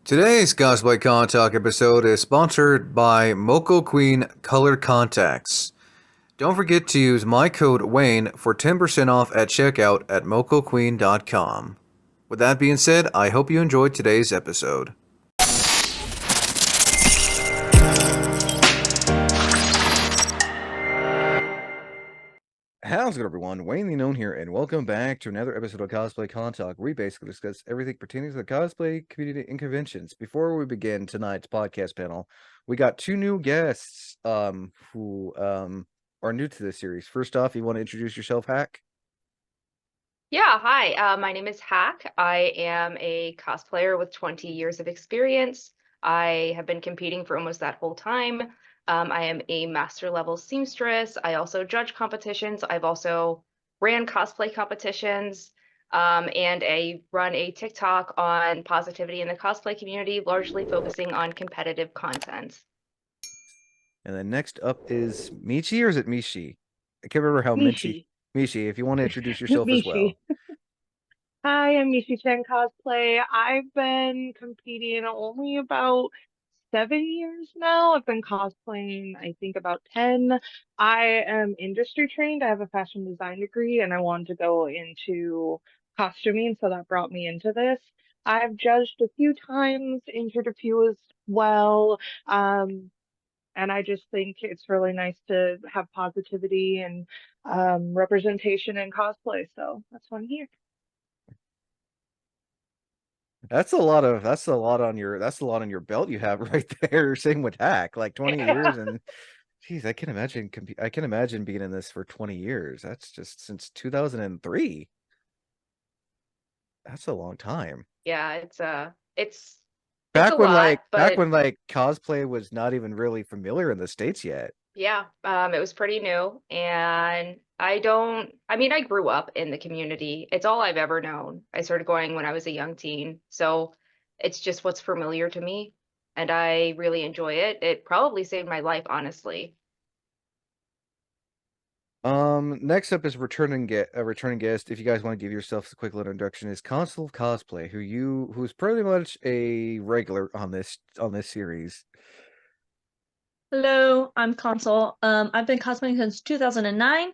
Today's Cosplay Con Talk episode is sponsored by Moco Queen Color Contacts. Don't forget to use my code Wayne for 10% off at checkout at mocoqueen.com. With that being said, I hope you enjoyed today's episode. How's it going, everyone? Wayne the Known here, and welcome back to another episode of Cosplay Con Talk, where we basically discuss everything pertaining to the cosplay community and conventions. Before we begin tonight's podcast panel, we got two new guests who are new to this series. First off, you want to introduce yourself, Hack? Yeah, hi. My name is Hack. I am a cosplayer with 20 years of experience. I have been competing for almost that whole time. I am a master level seamstress. I also judge competitions. I've also ran cosplay competitions, and I run a TikTok on positivity in the cosplay community, largely focusing on competitive content. And then next up is Michi, or is it Mishi? I can't remember how Michi. Mishi. Mishi, if you want to introduce yourself as well. Mishi. Hi, I'm Mishi Chen Cosplay. I've been competing only about 7 years now. I've been cosplaying, I think, about 10. I am industry trained. I have a fashion design degree and I wanted to go into costuming, so that brought me into this. I've judged a few times, entered a few as well. And I just think it's really nice to have positivity and representation in cosplay. So that's why I'm here. That's a lot on your belt you have right there. Same with Hack, like 20 Yeah. years, and geez, I can imagine being in this for 20 years. That's just since 2003. That's a long time. Yeah, it's a lot, Back but when like cosplay was not even really familiar in the States yet. yeah, it was pretty new. And I grew up in the community. It's all I've ever known. I started going when I was a young teen. So it's just what's familiar to me. And I really enjoy it. It probably saved my life, honestly. Next up is a returning guest. If you guys want to give yourself a quick little introduction, is Consul Cosplay, who's pretty much a regular on this series. Hello, I'm Consul. I've been cosplaying since 2009.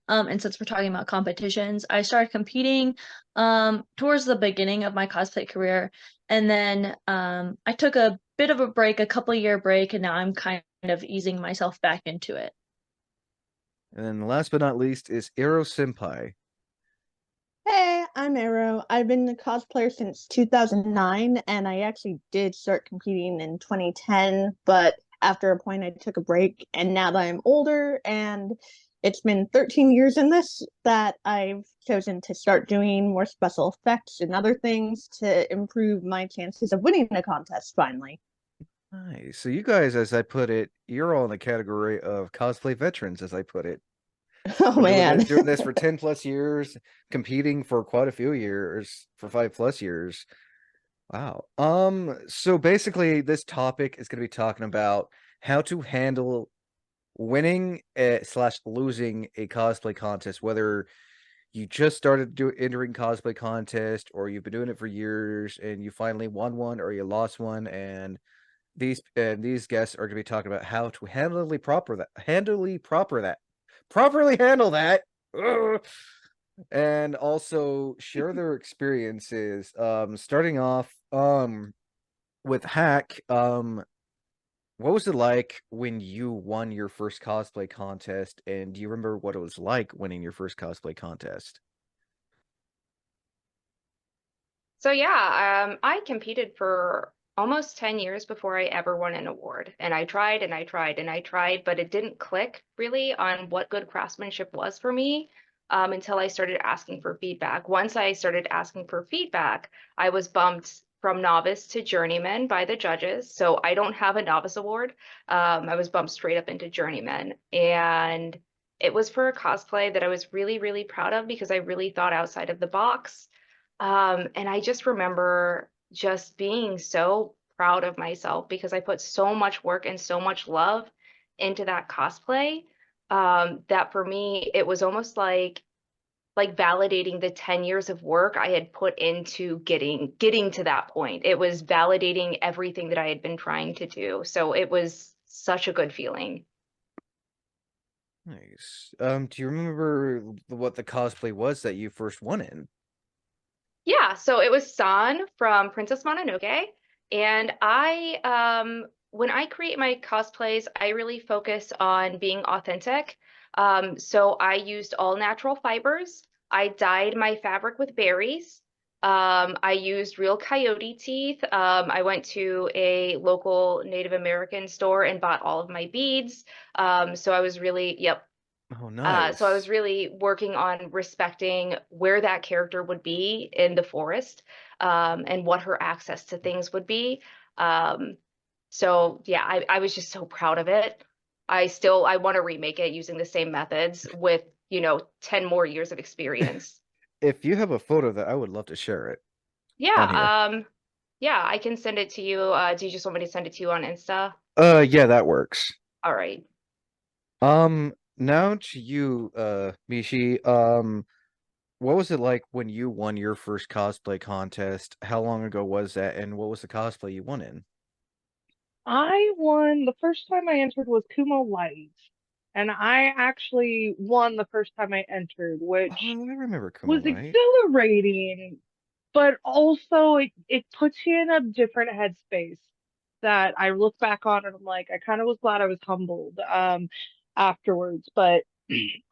And since we're talking about competitions, I started competing towards the beginning of my cosplay career. And then I took a bit of a break, a couple year break, and now I'm kind of easing myself back into it. And then last but not least is Ero Senpai. Hey, I'm Ero. I've been a cosplayer since 2009, and I actually did start competing in 2010, but after a point, I took a break, and now that I'm older and it's been 13 years in this, that I've chosen to start doing more special effects and other things to improve my chances of winning a contest finally. Nice. So you guys, as I put it, you're all in the category of cosplay veterans, as I put it. Oh Been man. doing this for 10 plus years, competing for quite a few years, for 5 plus years. Wow. So basically this topic is going to be talking about how to handle winning slash losing a cosplay contest, whether you just started entering cosplay contest or you've been doing it for years and you finally won one or you lost one, and these guests are going to be talking about how to properly handle that. Ugh. And also share their experiences. Starting off with Hack, what was it like when you won your first cosplay contest, and do you remember what it was like winning your first cosplay contest? So yeah, I competed for almost 10 years before I ever won an award. And I tried and I tried and I tried, but it didn't click really on what good craftsmanship was for me, until I started asking for feedback. Once I started asking for feedback, I was bumped from novice to journeyman by the judges. So I don't have a novice award. I was bumped straight up into journeyman. And it was for a cosplay that I was really, really proud of because I really thought outside of the box. And I just remember just being so proud of myself because I put so much work and so much love into that cosplay, that for me, it was almost like like validating the 10 years of work I had put into getting to that point. It was validating everything that I had been trying to do. So it was such a good feeling. Nice. Do you remember what the cosplay was that you first won in? Yeah, so it was San from Princess Mononoke. And when I create my cosplays, I really focus on being authentic. So I used all natural fibers. I dyed my fabric with berries. I used real coyote teeth. I went to a local Native American store and bought all of my beads. So I was really, yep, Oh, so I nice. was really working on respecting where that character would be in the forest, and what her access to things would be. Um, so yeah, I was just so proud of it. I want to remake it using the same methods with, 10 more years of experience. If you have a photo of that, I would love to share it on here. Yeah, I can send it to you. Do you just want me to send it to you on Insta? Yeah, that works. All right. Now to you, Mishi. What was it like when you won your first cosplay contest? How long ago was that, and what was the cosplay you won in? I won the first time I entered was Kumo Light, and I actually won the first time I entered, Oh, which I remember was Kumalite. exhilarating, but also it puts you in a different headspace that I look back on and I'm like, I kind of was glad I was humbled afterwards. But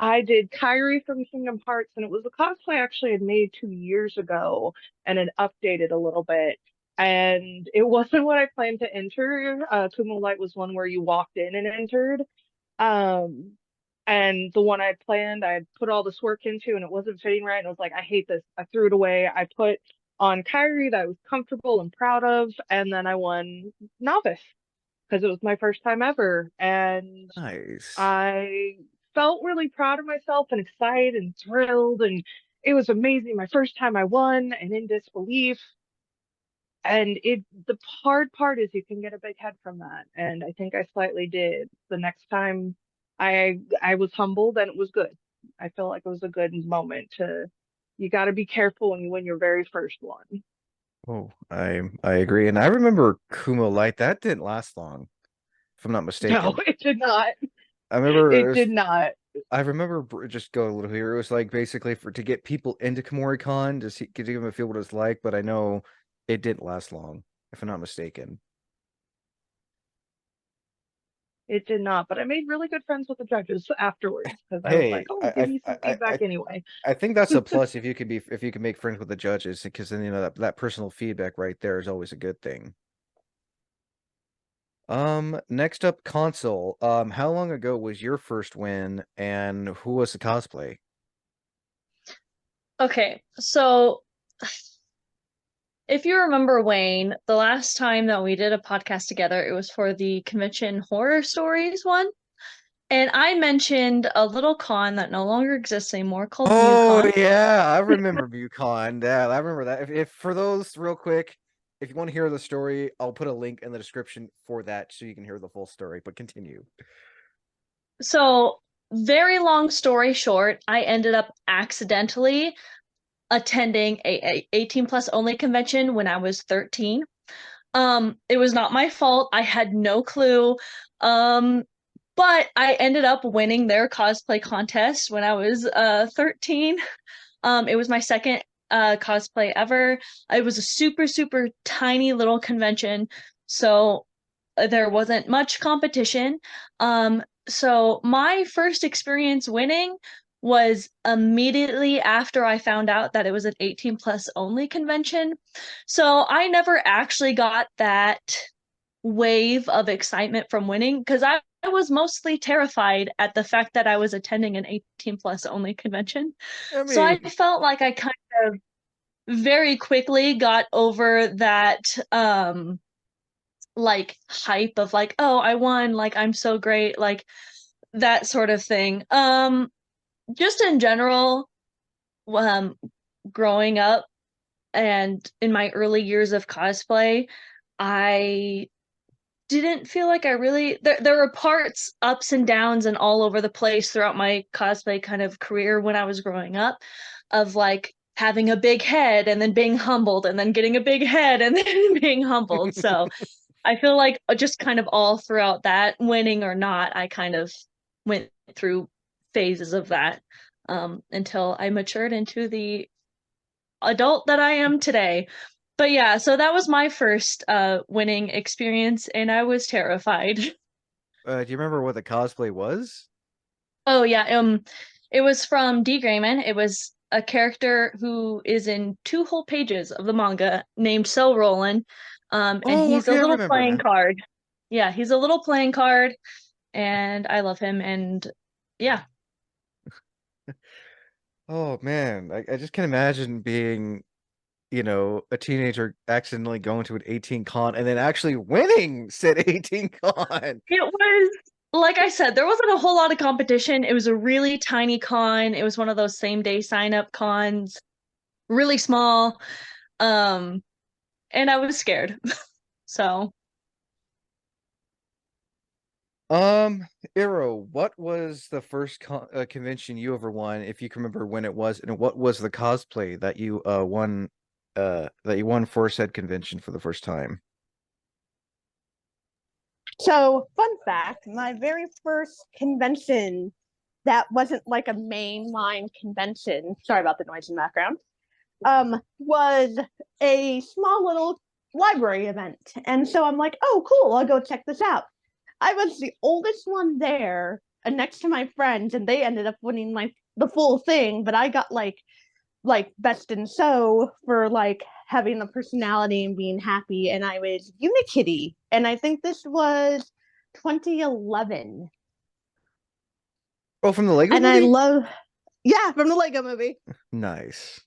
I did Kyrie from Kingdom Hearts, and it was a cosplay I actually had made 2 years ago and it updated a little bit. And it wasn't what I planned to enter. Kumo Light was one where you walked in and entered. Um, and the one I had planned, I had put all this work into, and it wasn't fitting right. And I was like, I hate this. I threw it away. I put on Kyrie that I was comfortable and proud of, and then I won Novice because it was my first time ever. And Nice. I felt really proud of myself and excited and thrilled, and it was amazing. My first time I won and in disbelief. And the hard part is you can get a big head from that. And I think I slightly did. The next time I was humbled and it was good. I feel like it was a good moment you got to be careful when you win your very first one. Oh, I agree, and I remember Kumalite. That didn't last long, if I'm not No, mistaken. it did not. I remember It did not. I remember just go a little here. It was like basically to get people into KomoriCon to give them a feel what it's like, but I know it didn't last long, if I'm not mistaken. It did not. But I made really good friends with the judges afterwards because I was like, Hey, oh, give me some feedback anyway. I think that's a plus if you can make friends with the judges, because then that personal feedback right there is always a good thing. Next up, console. How long ago was your first win, and who was the cosplay? Okay, so if you remember, Wayne, the last time that we did a podcast together, it was for the convention horror stories one. And I mentioned a little con that no longer exists anymore called Oh MuCon. yeah, I remember MuCon. Yeah, I remember that. If for those real quick, if you want to hear the story, I'll put a link in the description for that so you can hear the full story. But continue. So, very long story short, I ended up accidentally attending a 18 plus only convention when I was 13. It was not my fault. I had no clue. Um, but I ended up winning their cosplay contest when I was 13. It was my second cosplay ever. It was a super, super tiny little convention, so there wasn't much competition. So my first experience winning was immediately after I found out that it was an 18 plus only convention. So I never actually got that wave of excitement from winning because I was mostly terrified at the fact that I was attending an 18 plus only convention. I So I mean, felt like I kind of very quickly got over that like hype of like, oh, I won, like I'm so great, like that sort of thing. Just in general, um growing up and in my early years of cosplay, I didn't feel like I really there were parts ups and downs and all over the place throughout my cosplay kind of career when I was growing up. of like having a big head and then being humbled and then getting a big head and then being humbled. So I feel like just kind of all throughout that, winning or not, I kind of went through phases of that until I matured into the adult that I am today. But yeah, so that was my first winning experience, and I was terrified. Do you remember what the cosplay was? Oh yeah, it was from D. Grayman. It was a character who is in 2 whole pages of the manga named Cell Roland. And Oh, he's a okay, I little remember playing now. card. Yeah, he's a little playing card, and I love him. And yeah, Oh man, I just can't imagine being, you know, a teenager accidentally going to an 18 con and then actually winning said 18 con. it was like I said, there wasn't a whole lot of competition. It was a really tiny con. It was one of those same day sign up cons, really small. Um, and I was scared. So Ero, what was the first convention you ever won, if you can remember when it was, and what was the cosplay that you won for said convention for the first time? So, fun fact, my very first convention that wasn't like a mainline convention, sorry about the noise in the background, was a small little library event. And so I'm like, oh, cool, I'll go check this out. I was the oldest one there, next to my friends, and they ended up winning like the full thing, but I got like best in show for like having the personality and being happy, and I was Unikitty, and I think this was 2011. Oh, from the Lego And I movie? love, yeah, from the Lego movie. Nice.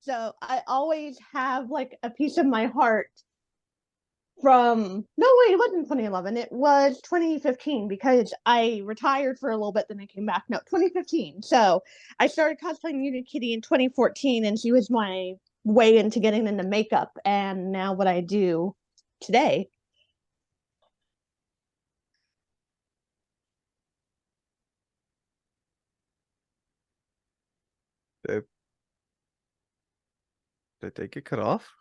So I always have like a piece of my heart from, no, wait, it wasn't 2011, it was 2015, because I retired for a little bit, then I came back. No, 2015. So I started cosplaying Unikitty in 2014, and she was my way into getting into makeup, and now what I do today. Did, did they get cut off?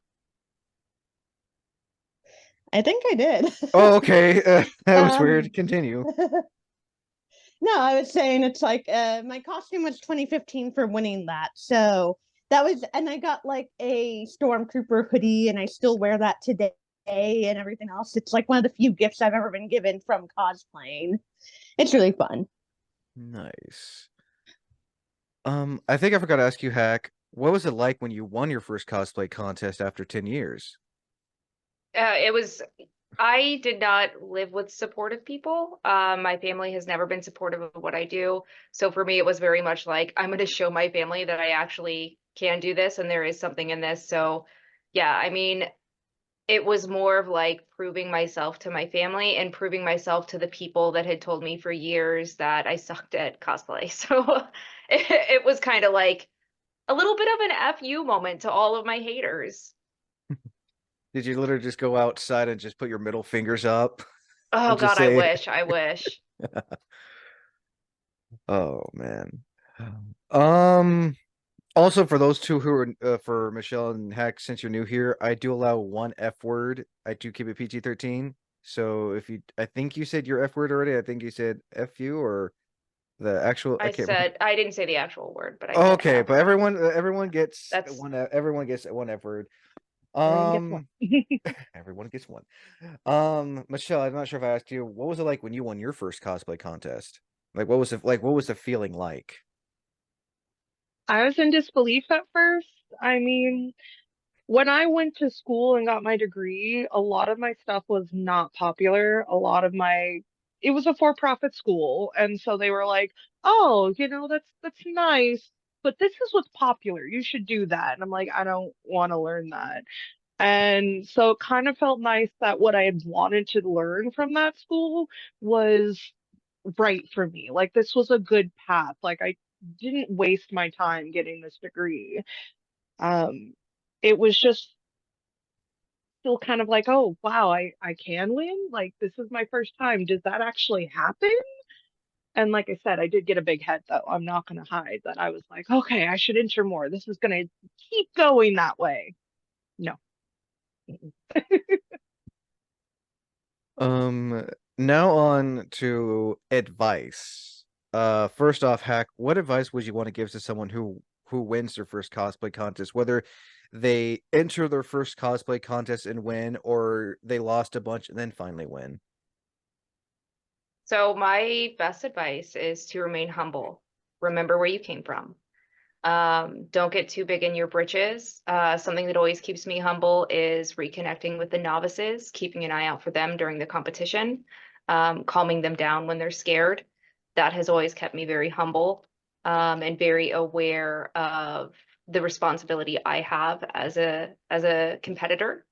I think I did. Oh, okay. That was weird. um Continue. No, I was saying it's like my costume was 2015 for winning that. So that was, and I got like a stormtrooper hoodie, and I still wear that today and everything else. It's like one of the few gifts I've ever been given from cosplaying. It's really fun. Nice. I think I forgot to ask you, Hack, what was it like when you won your first cosplay contest after 10 years? It was, I did not live with supportive people. My family has never been supportive of what I do. So for me, it was very much like, I'm going to show my family that I actually can do this and there is something in this. So yeah, I mean, it was more of like proving myself to my family and proving myself to the people that had told me for years that I sucked at cosplay. So it was kind of like a little bit of an FU moment to all of my haters. Did you literally just go outside and just put your middle fingers up Oh and just God, I say, wish, I wish. "Oh man." Um, Also for those two who are for Michelle and Hack, since you're new here, I do allow one F word. I do keep it PG-13. So if you, I think you said your F word already. I think you said F you or the actual. I I can't remember. said, I didn't say the actual word, but I said Okay, F. but everyone gets That's one. Everyone gets one F word. Everyone gets one. Um, everyone gets one. Michelle, I'm not sure if I asked you, what was it like when you won your first cosplay contest? Like, what was it like? What was the feeling like? I was in disbelief at first. I mean, when I went to school and got my degree, a lot of my stuff was not popular. It was a for-profit school, and so they were like, "Oh, that's nice, but this is what's popular. You should do that." And I'm like, "I don't want to learn that." And so it kind of felt nice that what I had wanted to learn from that school was right for me. Like this was a good path. Like I didn't waste my time getting this degree. Um, it was just still kind of like, oh wow, I can win. Like this is my first time. Does that actually happen? And like I said, I did get a big head though. I'm not gonna hide that I was like, okay, I should enter more. This is gonna keep going that way. No. Mm-mm. Now on to advice. First off, Hack, what advice would you want to give to someone who wins their first cosplay contest, whether they enter their first cosplay contest and win, or they lost a bunch and then finally win? So my best advice is to remain humble. Remember where you came from. Don't get too big in your britches. Something that always keeps me humble is reconnecting with the novices, keeping an eye out for them during the competition, calming them down when they're scared. That has always kept me very humble, and very aware of the responsibility I have as a competitor,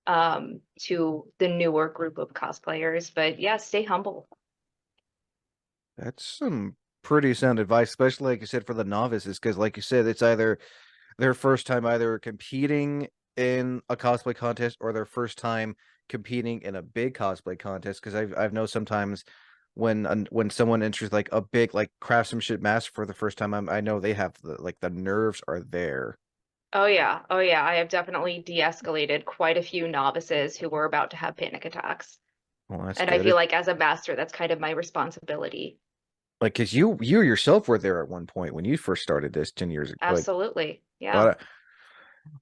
to the newer group of cosplayers. But yeah, stay humble. That's some pretty sound advice, especially like you said for the novices, because like you said, it's either their first time either competing in a cosplay contest or their first time competing in a big cosplay contest. Because I've know sometimes when someone enters like a big like craftsmanship master for the first time, I know they have the nerves are there. Oh yeah, oh yeah. I have definitely de-escalated quite a few novices who were about to have panic attacks. Well, that's And I good. feel like as a master, that's kind of my responsibility. Like, because you yourself were there at one point when you first started this 10 years ago. Like, Absolutely. Yeah.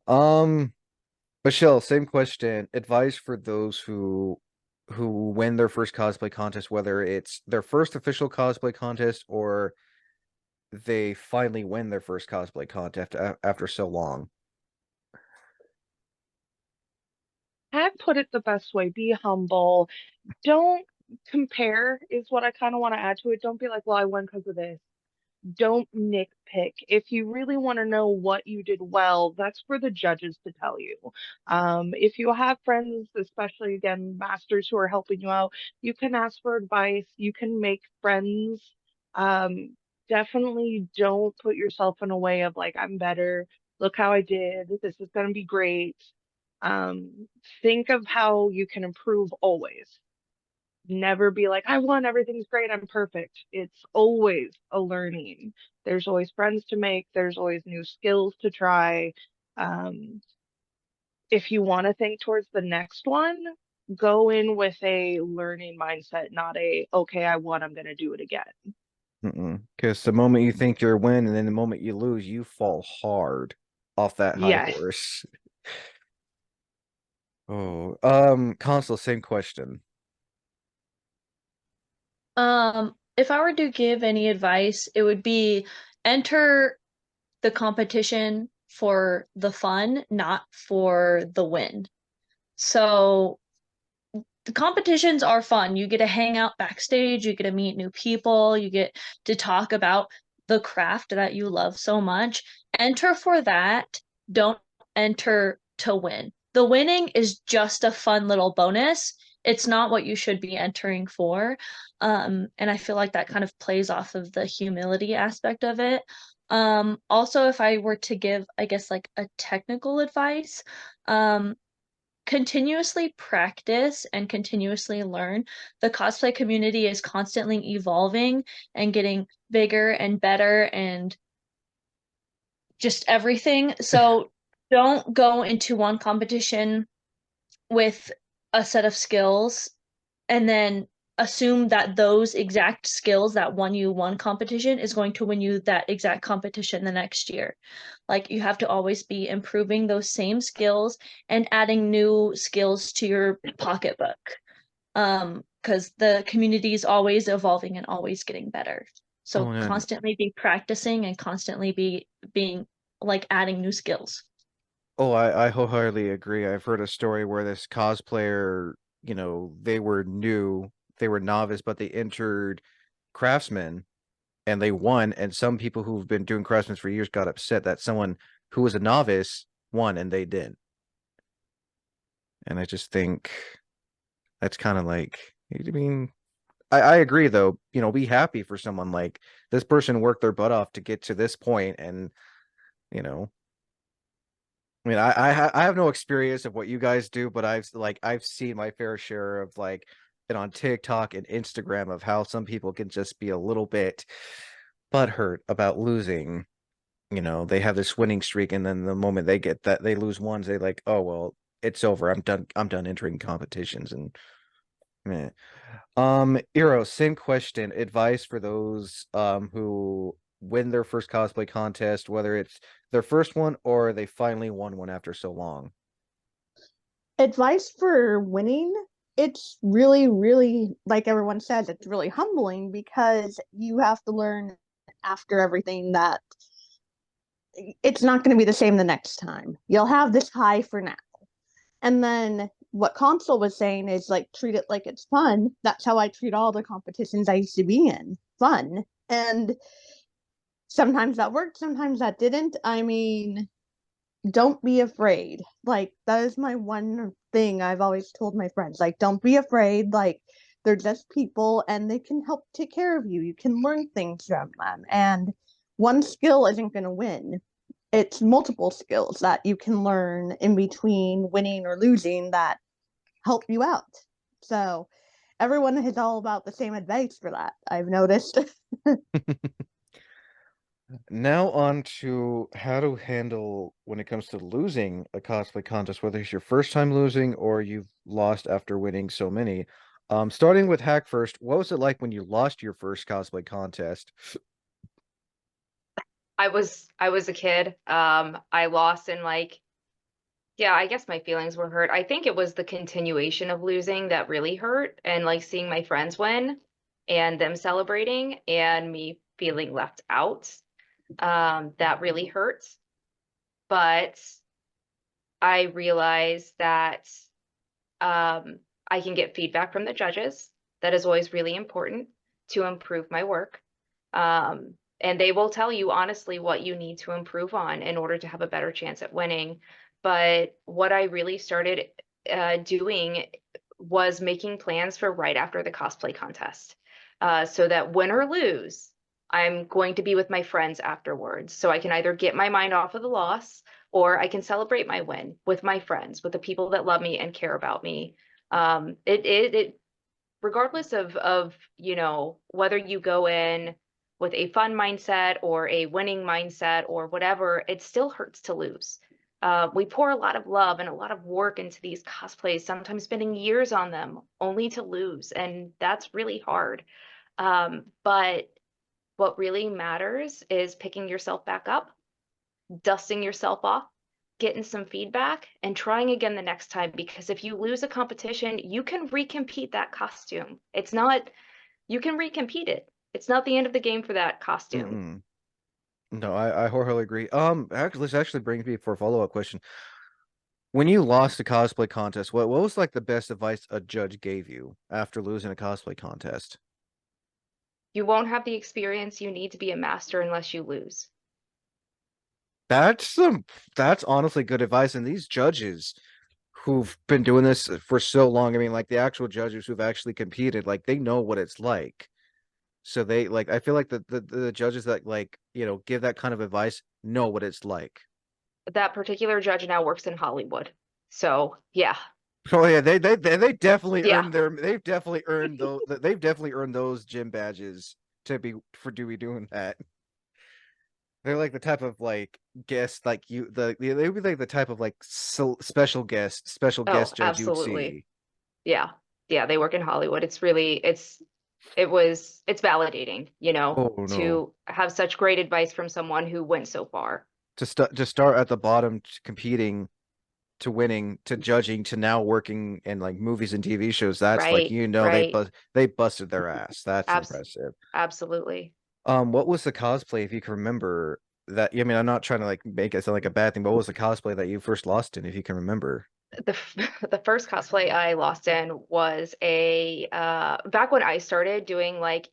but Michelle, same question. Advice for those who win their first cosplay contest, whether it's their first official cosplay contest or they finally win their first cosplay contest after so long. I'd put it the best way. Be humble. Don't compare is what I kind of want to add to it. Don't be like, well, I won because of this. Don't nitpick. If you really want to know what you did well, that's for the judges to tell you. If you have friends, especially again, masters who are helping you out, you can ask for advice. You can make friends. Definitely don't put yourself in a way of like, I'm better. Look how I did. This is going to be great. Think of how you can improve always. Never be like, I won, everything's great, I'm perfect. It's always a learning. There's always friends to make, there's always new skills to try. Um, if you want to think towards the next one, go in with a learning mindset, not a, okay, I won, I'm going to do it again. Because the moment you think you're a win and then the moment you lose, you fall hard off that high Yes. horse. Oh, Consul, same question. If I were to give any advice, it would be enter the competition for the fun, not for the win. So the competitions are fun. You get to hang out backstage, you get to meet new people, you get to talk about the craft that you love so much. Enter for that. Don't enter to win. The winning is just a fun little bonus. It's not what you should be entering for. And I feel like that kind of plays off of the humility aspect of it. Also, if I were to give, I guess, like a technical advice, continuously practice and continuously learn. The cosplay community is constantly evolving and getting bigger and better and just everything. So don't go into one competition with a set of skills and then assume that those exact skills that won you one competition is going to win you that exact competition the next year. Like you have to always be improving those same skills and adding new skills to your pocketbook. Because the community is always evolving and always getting better. So Oh, and constantly be practicing and constantly be being like adding new skills. I wholeheartedly agree. I've heard a story where this cosplayer, they were new, they were novice, but they entered craftsman and they won. And some people who've been doing craftsmen for years got upset that someone who was a novice won and they didn't. And I just think that's kind of like, I mean, I agree though, be happy for someone like this person worked their butt off to get to this point and, you know, I mean, I have no experience of what you guys do, but I've seen my fair share of like and on TikTok and Instagram of how some people can just be a little bit butthurt about losing. You know, they have this winning streak, and then the moment they get that they lose ones, they like, oh well, it's over. I'm done entering competitions and meh. Ero, same question. Advice for those who win their first cosplay contest, whether it's their first one or they finally won one after so long. Advice for winning, it's really, really, like everyone says, it's really humbling because you have to learn after everything that it's not going to be the same the next time. You'll have this high for now. And then what Consul was saying is like treat it like it's fun. That's how I treat all the competitions I used to be in. Fun. And sometimes that worked, sometimes that didn't. I mean, don't be afraid. Like, that is my one thing I've always told my friends. Like, don't be afraid. Like, they're just people and they can help take care of you. You can learn things from them. And one skill isn't going to win. It's multiple skills that you can learn in between winning or losing that help you out. So, everyone is all about the same advice for that, I've noticed. Now on to how to handle when it comes to losing a cosplay contest, whether it's your first time losing or you've lost after winning so many. Starting with Hack first, what was it like when you lost your first cosplay contest? I was a kid. I lost in like, yeah, I guess my feelings were hurt. I think it was the continuation of losing that really hurt, and like seeing my friends win and them celebrating and me feeling left out. That really hurts. But I realized that I can get feedback from the judges. That is always really important to improve my work. And they will tell you honestly what you need to improve on in order to have a better chance at winning. But what I really started doing was making plans for right after the cosplay contest, so that win or lose, I'm going to be with my friends afterwards. So I can either get my mind off of the loss, or I can celebrate my win with my friends, with the people that love me and care about me. It regardless of you know, whether you go in with a fun mindset or a winning mindset or whatever, it still hurts to lose. We pour a lot of love and a lot of work into these cosplays, sometimes spending years on them only to lose, and that's really hard. But what really matters is picking yourself back up, dusting yourself off, getting some feedback, and trying again the next time. Because if you lose a competition, you can recompete that costume. It's not, you can recompete it. It's not the end of the game for that costume. Mm-mm. No, I wholeheartedly agree. Actually, this actually brings me for a follow-up question. When you lost a cosplay contest, what was like the best advice a judge gave you after losing a cosplay contest? You won't have the experience you need to be a master unless you lose. That's that's honestly good advice. And these judges who've been doing this for so long, I mean, like the actual judges who've actually competed, like they know what it's like. So they like I feel like the judges that like, you know, give that kind of advice know what it's like. That particular judge now works in Hollywood. So yeah, Oh yeah, they definitely yeah. earned their they've definitely earned those gym badges to be for doing that. They're like the type of like guest like they would be like the type of like special Oh, guest judge you'd absolutely. see. Yeah. Yeah, they work in Hollywood. It's really, it's validating, you know, Oh no. to have such great advice from someone who went so far. To start at the bottom competing to winning to judging to now working in like movies and TV shows, that's like, Right, you know, right. they busted their ass. That's Abs impressive. Absolutely. What was the cosplay, if you can remember that? I mean, I'm not trying to like make it sound like a bad thing, but what was the cosplay that you first lost in, if you can remember? The first cosplay I lost in was a back when I started doing like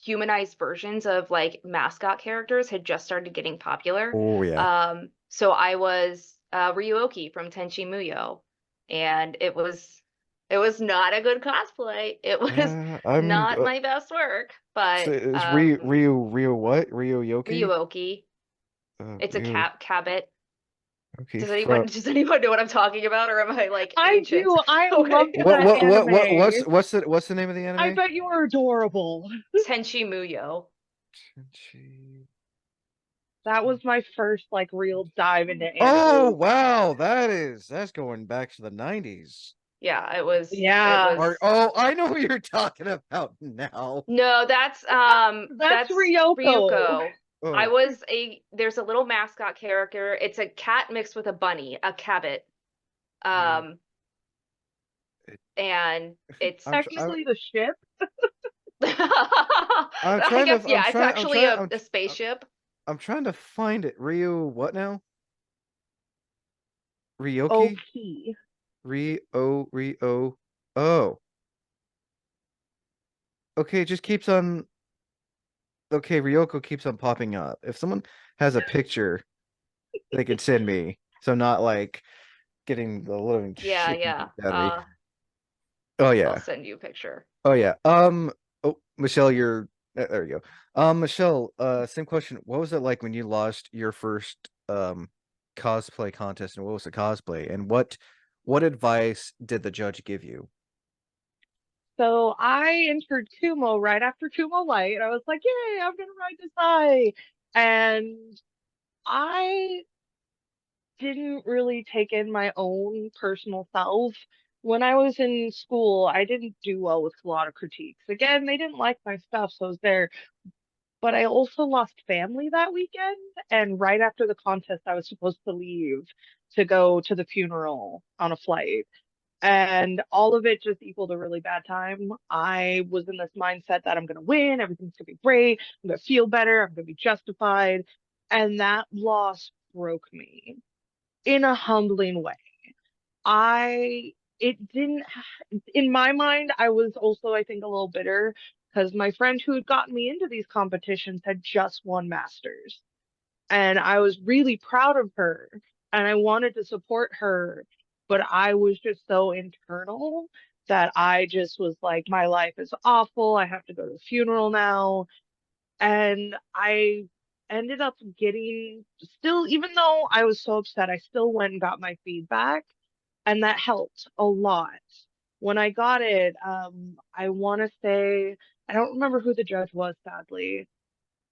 humanized versions of like mascot characters had just started getting popular. Oh yeah. So I was Ryuoki from Tenchi Muyo, and it was not a good cosplay. It was I'm not my best work, so but it's Ryu what? Ryu Yoki? Ryuoki, it's a Ryu. cabot. Okay, Does anyone know what I'm talking about, or am I like I ancient? do. I Okay. love that anime. what's the name of the anime? I bet you are adorable. Tenchi Muyo. That was my first like real dive into anime. Oh wow, that's going back to the 90s. Yeah, it was. Yeah. It was. Oh, I know who you're talking about now. No, that's Ryoko. Ryuko. Oh, There's a little mascot character. It's a cat mixed with a bunny, a cabbit. And it's Technically the ship. I guess, yeah, it's actually a spaceship. I'm trying to find it. Ryu, what now? Ryoki? Oki. Rio. Oh. Okay, it just keeps on. Okay, Ryoko keeps on popping up. If someone has a picture, they could send me. So I'm not like getting the living Yeah, shit yeah. beat out of me. Oh yeah. I'll send you a picture. Oh yeah. Oh, Michelle, you're there you go. Michelle, same question. What was it like when you lost your first cosplay contest, and what was the cosplay? And what advice did the judge give you? So I entered Kumo right after Kumo Light. I was like, yay, I'm gonna ride this high. And I didn't really take in my own personal self. When I was in school, I didn't do well with a lot of critiques. Again, they didn't like my stuff, so I was there. But I also lost family that weekend. And right after the contest, I was supposed to leave to go to the funeral on a flight. And all of it just equaled a really bad time. I was in this mindset that I'm going to win, everything's going to be great, I'm going to feel better, I'm going to be justified. And that loss broke me in a humbling way. It didn't, in my mind, I was also, I think, a little bitter because my friend who had gotten me into these competitions had just won Masters. And I was really proud of her and I wanted to support her, but I was just so internal that I just was like, my life is awful. I have to go to the funeral now. And I ended up getting still, even though I was so upset, I still went and got my feedback, and that helped a lot. When I got it, I want to say, I don't remember who the judge was, sadly,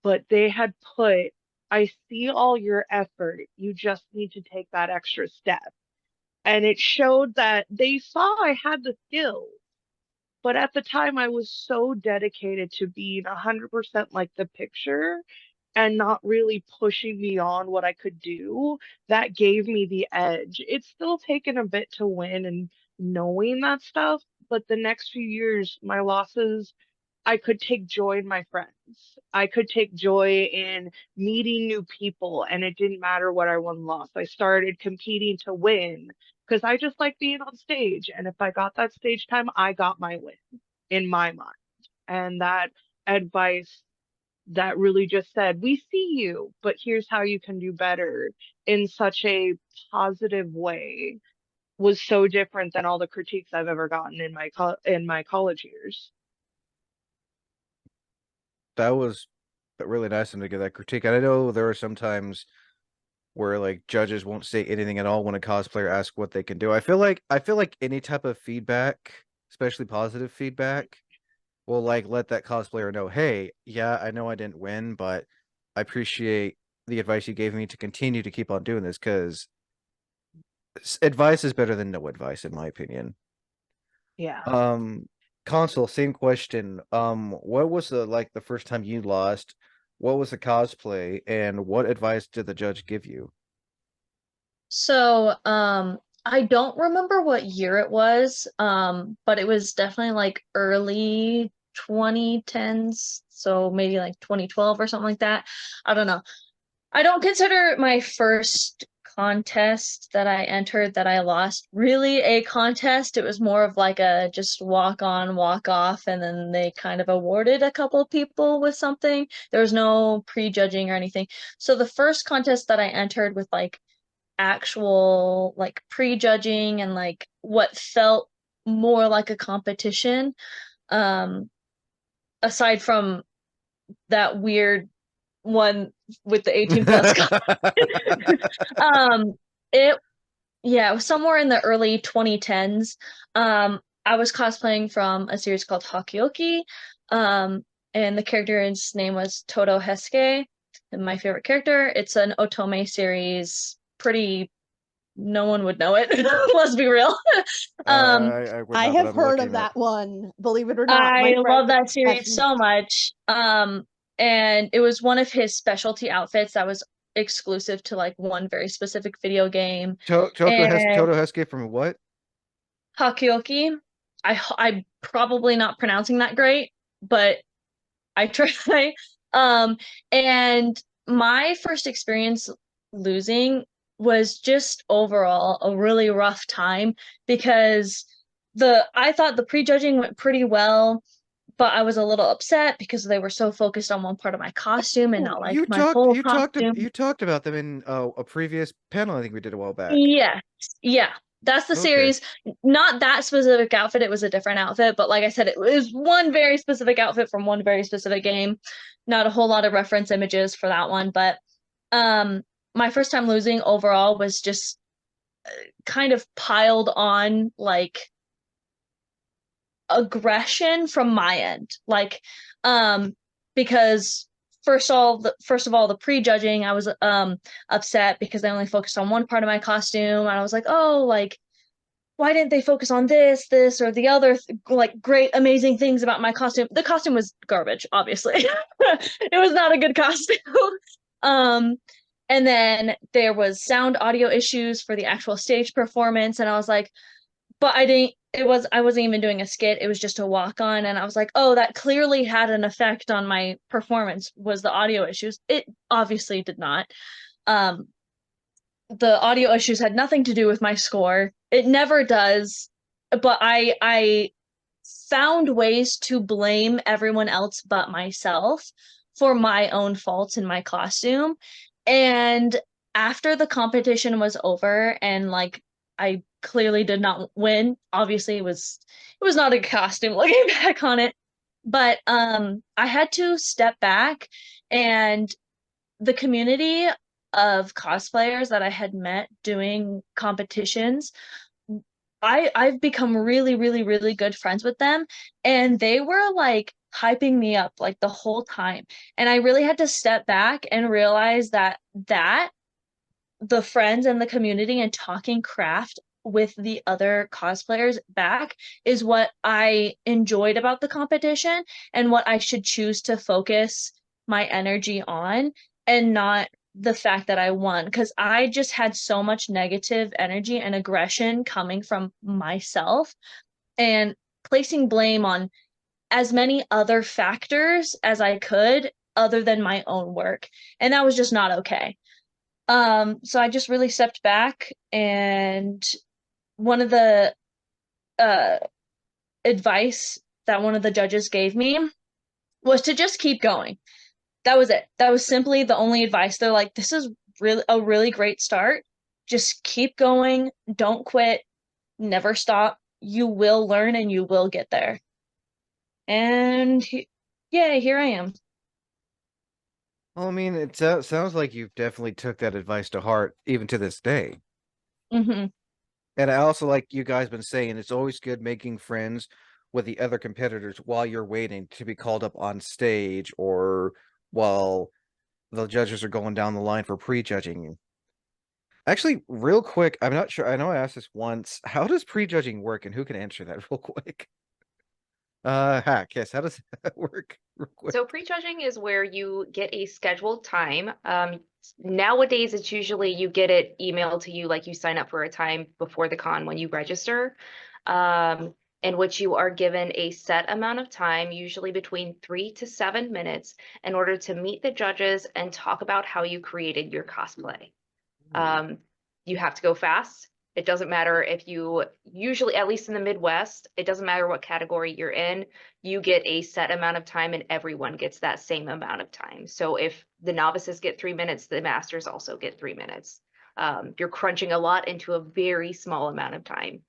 but they had put, I see all your effort. You just need to take that extra step. And it showed that they saw I had the skills. But at the time, I was so dedicated to being 100% like the picture and not really pushing beyond what I could do. That gave me the edge. It's still taken a bit to win and knowing that stuff, but the next few years, my losses, I could take joy in my friends. I could take joy in meeting new people, and it didn't matter what I won and lost. I started competing to win because I just like being on stage. And if I got that stage time, I got my win in my mind. And that advice that really just said, we see you, but here's how you can do better in such a positive way was so different than all the critiques I've ever gotten in my college years. That was really nice of them to give that critique. And I know there are some times where like judges won't say anything at all when a cosplayer asks what they can do. I feel like any type of feedback, especially positive feedback, will like let that cosplayer know, hey, yeah, I know I didn't win, but I appreciate the advice you gave me to continue to keep on doing this because advice is better than no advice, in my opinion. Yeah. Consul, same question. What was the first time you lost? What was the cosplay, and what advice did the judge give you? So, I don't remember what year it was, but it was definitely like early 2010s, so maybe like 2012 or something like that. I don't know. I don't consider my first contest that I entered that I lost really a contest. It was more of like a just walk on, walk off, and then they kind of awarded a couple of people with something. There was no prejudging or anything. So the first contest that I entered with like actual like prejudging and like what felt more like a competition, um, aside from that weird one with the 18 plus um It Yeah, it was somewhere in the early 2010s. I was cosplaying from a series called Hakioki, and the character's name was Todo Hesuke, and my favorite character. It's an otome series. Pretty, no one would know it. Let's be real. I would I not, but have I'm heard looking of up. that one. Believe it or not, my I friend love that has series so much. And it was one of his specialty outfits that was exclusive to like one very specific video game. And Toto Hesuke from what? Hakioki. I'm probably not pronouncing that great, but I try. And my first experience losing was just overall a really rough time because I thought the prejudging went pretty well, but I was a little upset because they were so focused on one part of my costume and not like my whole costume. You talked about them in a previous panel I think we did a while back. Yes, yeah. That's the Okay. series. Not that specific outfit, it was a different outfit, but like I said, it was one very specific outfit from one very specific game. Not a whole lot of reference images for that one, but my first time losing overall was just kind of piled on like aggression from my end. Like because first of all the prejudging, I was upset because they only focused on one part of my costume, and I was like, oh, like why didn't they focus on this or the other like great amazing things about my costume? The costume was garbage, obviously. It was not a good costume. um and then there was sound audio issues for the actual stage performance, and I was like, but I wasn't even doing a skit, it was just a walk on, and I was like, oh, that clearly had an effect on my performance, was the audio issues. It obviously did not. um the audio issues had nothing to do with my score. It never does. But I found ways to blame everyone else but myself for my own faults in my costume. And after the competition was over and like I clearly did not win, obviously it was not a costume looking back on it. But I had to step back, and the community of cosplayers that I had met doing competitions, I've become really, really, really good friends with them, and they were like hyping me up like the whole time. And I really had to step back and realize that the friends and the community and talking craft with the other cosplayers back is what I enjoyed about the competition and what I should choose to focus my energy on, and not the fact that I won, because I just had so much negative energy and aggression coming from myself and placing blame on as many other factors as I could other than my own work. And that was just not okay. So I just really stepped back, and one of the uh advice that one of the judges gave me was to just keep going. That was it. That was simply the only advice. They're like, this is really a really great start. Just keep going. Don't quit. Never stop. You will learn and you will get there. And yeah, here I am. Well, I mean, it sounds like you've definitely took that advice to heart, even to this day. Hmm. And I also like you guys been saying it's always good making friends with the other competitors while you're waiting to be called up on stage or while the judges are going down the line for prejudging. Actually, real quick, I'm not sure. I know I asked this once. How does prejudging work, and who can answer that real quick? Hack, yes. How does that work? Real quick. So prejudging is where you get a scheduled time. Nowadays, it's usually you get it emailed to you, like you sign up for a time before the con when you register, in which you are given a set amount of time, usually between 3 to 7 minutes, in order to meet the judges and talk about how you created your cosplay. You have to go fast. It doesn't matter if you usually, at least in the Midwest, it doesn't matter what category you're in, you get a set amount of time and everyone gets that same amount of time. So if the novices get 3 minutes, the masters also get 3 minutes. You're crunching a lot into a very small amount of time.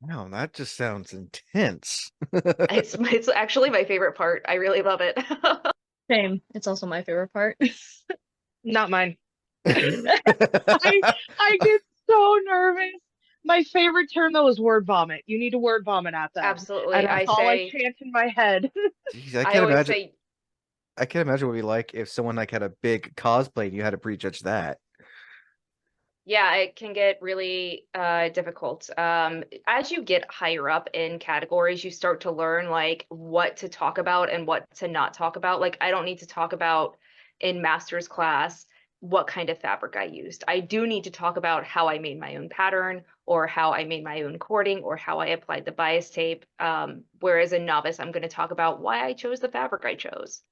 Wow, that just sounds intense. It's actually my favorite part. I really love it. Same. It's also my favorite part. Not mine. I get so nervous. My favorite term though is word vomit. You need to word vomit at them. Absolutely. And that's all I chant in my head. Jeez, I I can't always imagine. say, I can't imagine what it'd be like if someone like had a big cosplay and you had to prejudge that. yeah, it can get really difficult. As you get higher up in categories, you start to learn like what to talk about and what to not talk about. Like I don't need to talk about in master's class what kind of fabric I used. I do need to talk about how I made my own pattern or how I made my own cording or how I applied the bias tape. Whereas a novice, I'm going to talk about why I chose the fabric I chose.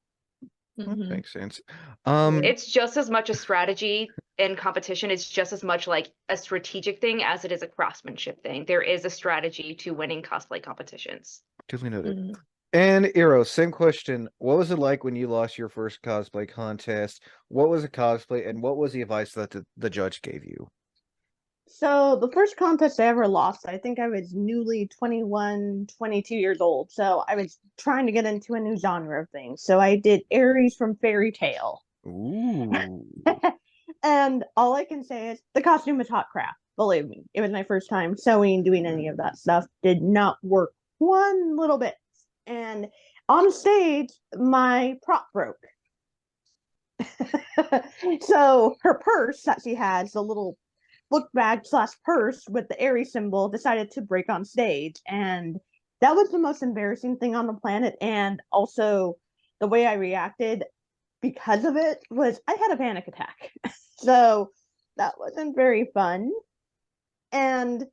That Mhm. makes sense. It's just as much a strategy in competition. It's just as much like a strategic thing as it is a craftsmanship thing. There is a strategy to winning cosplay competitions. Duly noted. Mhm. And Eero, same question. What was it like when you lost your first cosplay contest? What was a cosplay, and what was the advice that the judge gave you? So the first contest I ever lost, I think I was newly 21, 22 years old. So I was trying to get into a new genre of things. So I did Aries from Fairy Tale. Ooh. And all I can say is the costume was hot crap. Believe me, it was my first time sewing, doing any of that stuff. Did not work one little bit. And on stage, my prop broke. So her purse that she has, the little book bag slash purse with the Aries symbol, decided to break on stage. And that was the most embarrassing thing on the planet. And also, the way I reacted because of it was I had a panic attack. So that wasn't very fun. And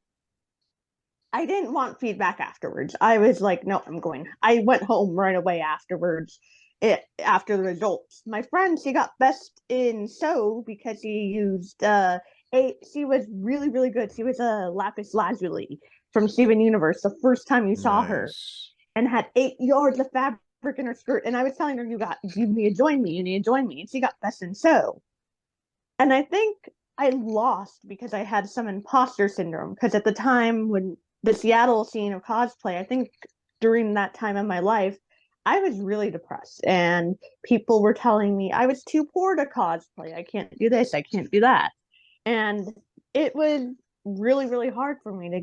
I didn't want feedback afterwards. I was like, no, I'm going. I went home right away afterwards. After the results, my friend, she got best in sew because she used she was really good. She was a lapis lazuli from Steven Universe the first time you saw her, Nice. and had 8 yards of fabric in her skirt. And I was telling her, you need to join me, you need to join me. And she got best in sew. And I think I lost because I had some imposter syndrome. Because at the time when the Seattle scene of cosplay, I think during that time of my life, I was really depressed. And people were telling me I was too poor to cosplay. I can't do this, I can't do that. And it was really hard for me to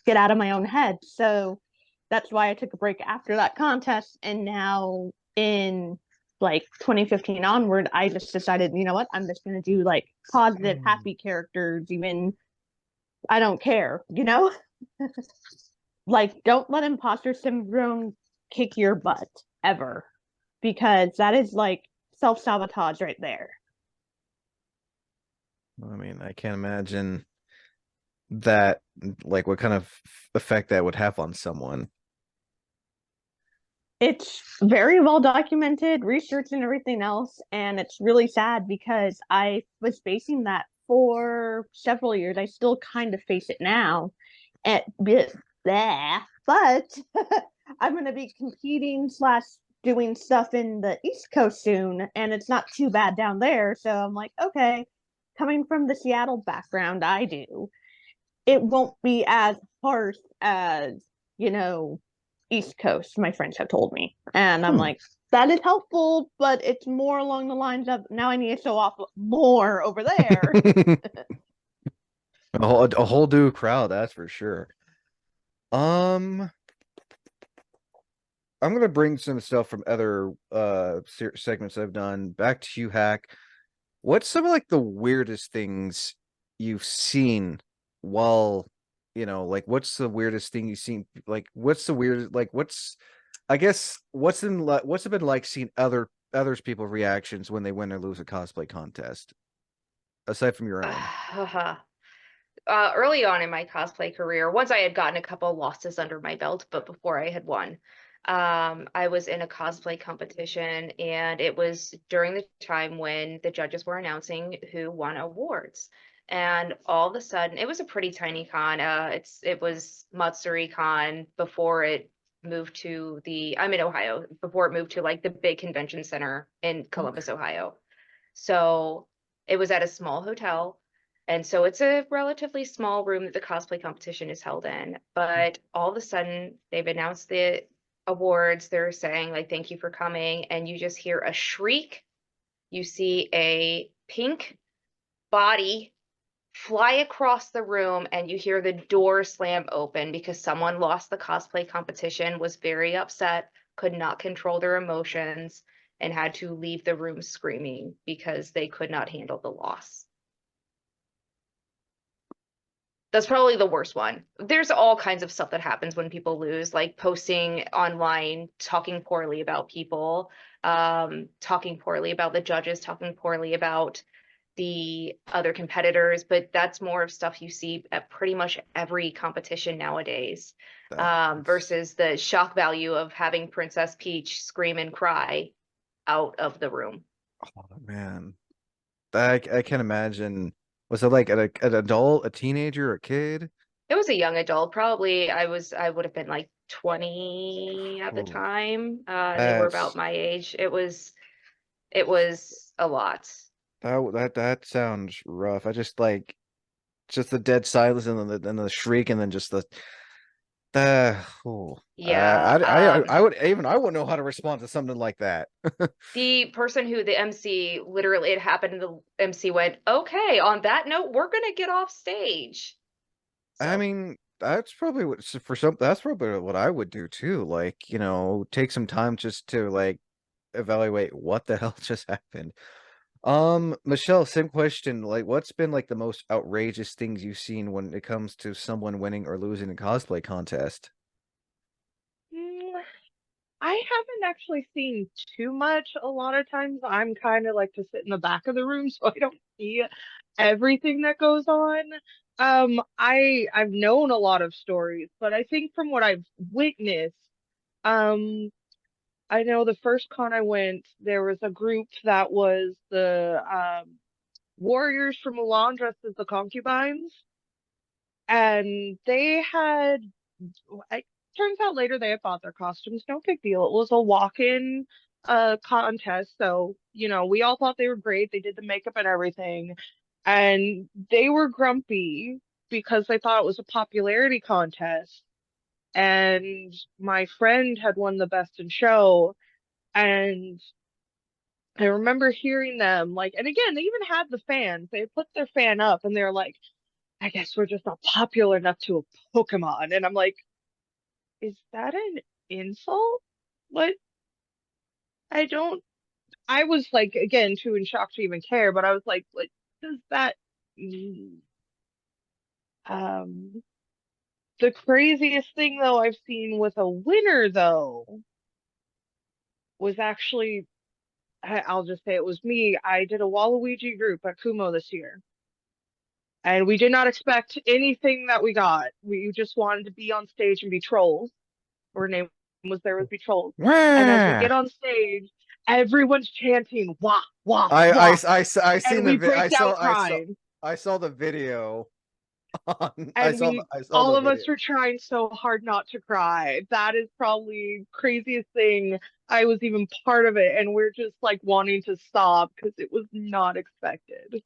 get out of my own head. So that's why I took a break after that contest. And now in like 2015 onward, I just decided, you know what, I'm just going to do like positive, happy characters, even I don't care, you know? Like, don't let imposter syndrome kick your butt ever, because that is like self sabotage right there. I mean, I can't imagine that, like, what kind of effect that would have on someone. It's very well documented, research and everything else, and it's really sad because I was facing that for several years. I still kind of face it now, at bit there, but I'm going to be competing slash doing stuff in the East Coast soon, and it's not too bad down there. So I'm like, okay, coming from the Seattle background, I do. It won't be as harsh as, you know, East Coast, my friends have told me. And I'm like, that is helpful, but it's more along the lines of now I need to show off more over there. A whole new crowd, that's for sure. I'm gonna bring some stuff from other segments I've done back to you, Hack. What's some of like the weirdest things you've seen while, like what's the weirdest thing you've seen? Like what's the weird like what's I guess what's it been like seeing others people reactions when they win or lose a cosplay contest aside from your own? Early on in my cosplay career, once I had gotten a couple losses under my belt, but before I had won, I was in a cosplay competition, and it was during the time when the judges were announcing who won awards. And all of a sudden, it was a pretty tiny con. It was Matsuri Con before it moved to I'm in Ohio, before it moved to like the big convention center in Columbus, Ohio. So it was at a small hotel. And so it's a relatively small room that the cosplay competition is held in. But all of a sudden, they've announced the awards. They're saying, like, thank you for coming. And you just hear a shriek. You see a pink body fly across the room, and you hear the door slam open because someone lost the cosplay competition, was very upset, could not control their emotions, and had to leave the room screaming because they could not handle the loss. That's probably the worst one. There's all kinds of stuff that happens when people lose, like posting online, talking poorly about people, talking poorly about the judges, talking poorly about the other competitors, but that's more of stuff you see at pretty much every competition nowadays, versus the shock value of having Princess Peach scream and cry out of the room. Oh man, I can't imagine. Was it like an adult, a teenager, a kid? It was a young adult, probably. I would have been like 20 at the Ooh, time. And they were about that's my age. It was a lot. that sounds rough. I just the dead silence and then the shriek and then just oh, Yeah. I wouldn't know how to respond to something like that. The person who the MC, literally it happened, and the MC went, "Okay, on that note, we're gonna get off stage." I So mean, that's probably that's probably what I would do too. Like, take some time just to like evaluate what the hell just happened. Michelle, same question. Like, what's been like the most outrageous things you've seen when it comes to someone winning or losing a cosplay contest? Mm, I haven't actually seen too much. A lot of times I'm kind of like to sit in the back of the room so I don't see everything that goes on. I've known a lot of stories, but I think from what I've witnessed, um, I know the first con I went, there was a group that was the warriors from Mulan dressed as the concubines, and they had it turns out later they had bought their costumes. No big deal. It was a walk-in contest. So, we all thought they were great. They did the makeup and everything. And they were grumpy because they thought it was a popularity contest. And my friend had won the best in show. And I remember hearing them like, and again, they even had the fans. They put their fan up and they're like, I guess we're just not popular enough to a Pokemon. And I'm like, is that an insult? What? I don't. I was like, again, too in shock to even care, but I was like, what does that mean? Um, the craziest thing though I've seen with a winner though was actually, I'll just say it was me. I did a Waluigi group at Kumo this year. And we did not expect anything that we got. We just wanted to be on stage and be trolls. Her name was There Was Be Trolls. And as we Wah! get on stage, everyone's chanting wah wah wah, I and seen we break down crying. I saw the video on And I saw all the of us video. were trying so hard not to cry. That is probably craziest thing. I was even part of it, and we're just like wanting to stop because it was not expected.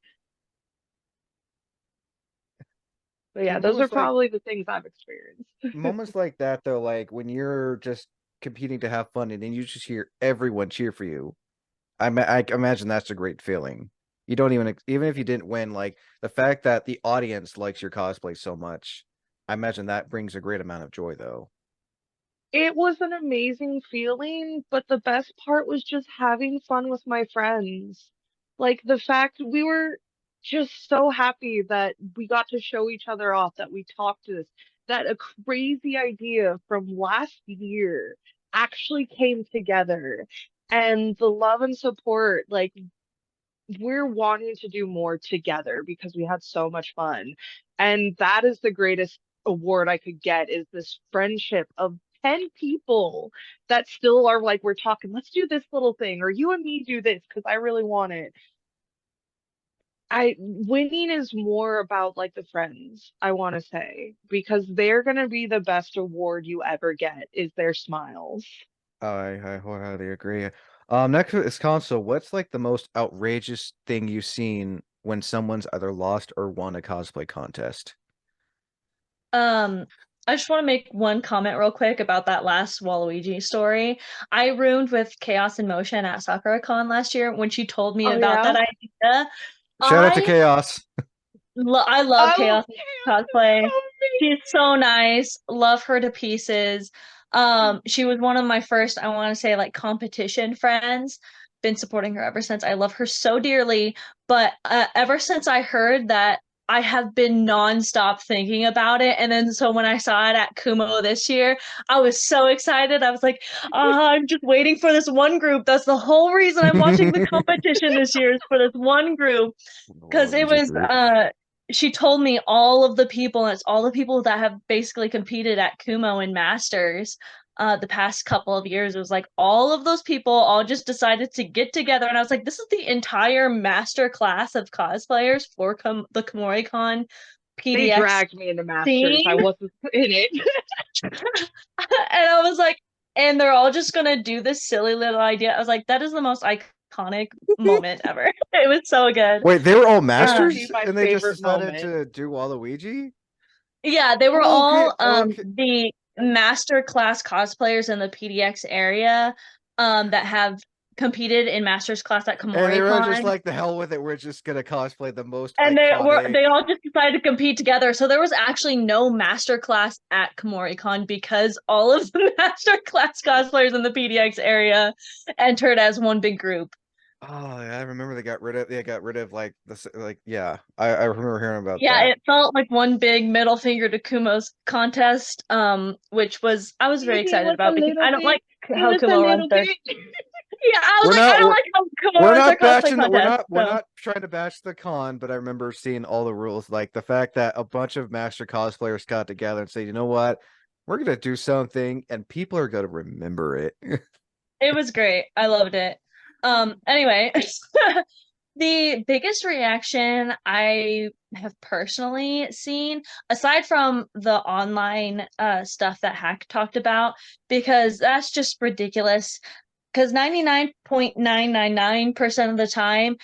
But yeah, Dude, those are probably the things I've experienced. moments like that though, like when you're just competing to have fun and then you just hear everyone cheer for you. I imagine that's a great feeling. You don't even if you didn't win, like the fact that the audience likes your cosplay so much, I imagine that brings a great amount of joy though. It was an amazing feeling, but the best part was just having fun with my friends. Like the fact we were just so happy that we got to show each other off, that we talked to this, that a crazy idea from last year actually came together. And the love and support, like we're wanting to do more together because we had so much fun. And that is the greatest award I could get, is this friendship of 10 people that still are like, we're talking, let's do this little thing, or you and me do this because I really want it. Winning is more about like the friends, I want to say, because they're gonna be the best award you ever get, is their smiles. I wholeheartedly agree. Next is console. What's like the most outrageous thing you've seen when someone's either lost or won a cosplay contest? Um, I just want to make one comment real quick about that last Waluigi story. I roomed with Chaos in Motion at SakuraCon last year when she told me Oh about yeah? that idea. Shout out to I Chaos. I love I Chaos love cosplay. so She's so nice. Love her to pieces. She was one of my first, I want to say, like competition friends. Been supporting her ever since. I love her so dearly. But ever since I heard that, I have been nonstop thinking about it. And then so when I saw it at Kumo this year, I was so excited. I was like, I'm just waiting for this one group. That's the whole reason I'm watching the competition this year is for this one group. Because it was she told me all of the people, and it's all the people that have basically competed at Kumo and Masters the past couple of years. It was like all of those people all just decided to get together, and I was like, this is the entire master class of cosplayers for the KomoriCon They PDX dragged me into Masters. scene. I wasn't in it. And I was like, and they're all just gonna do this silly little idea. I was like, that is the most iconic moment ever. It was so good. Wait, they were all That would masters, be my and they just favorite decided moment. to do Waluigi? Yeah, they were Okay, all okay. the master class cosplayers in the PDX area that have competed in master's class at And they were just KomoriCon. like, the hell with it, we're just gonna cosplay the most And iconic. they all just decided to compete together. So there was actually no master class at KomoriCon because all of the master class cosplayers in the PDX area entered as one big group. Oh, yeah, I remember they got rid of like yeah. I remember hearing about Yeah, that. it felt like one big middle finger to Kumo's contest, which was I was very Maybe it excited was a about because little I don't bit. like It how was a Kumo runs little their bit. Yeah, I was We're like, I not don't like how Kumo we're runs their not cosplay bashing contest. we're So not trying to bash the con, but I remember seeing all the rules, like the fact that a bunch of master cosplayers got together and say, you know what? We're gonna do something and people are gonna remember it. it was great. I loved it. Anyway, the biggest reaction I have personally seen, aside from the online stuff that Hack talked about, because that's just ridiculous. Because 99.999% of the time,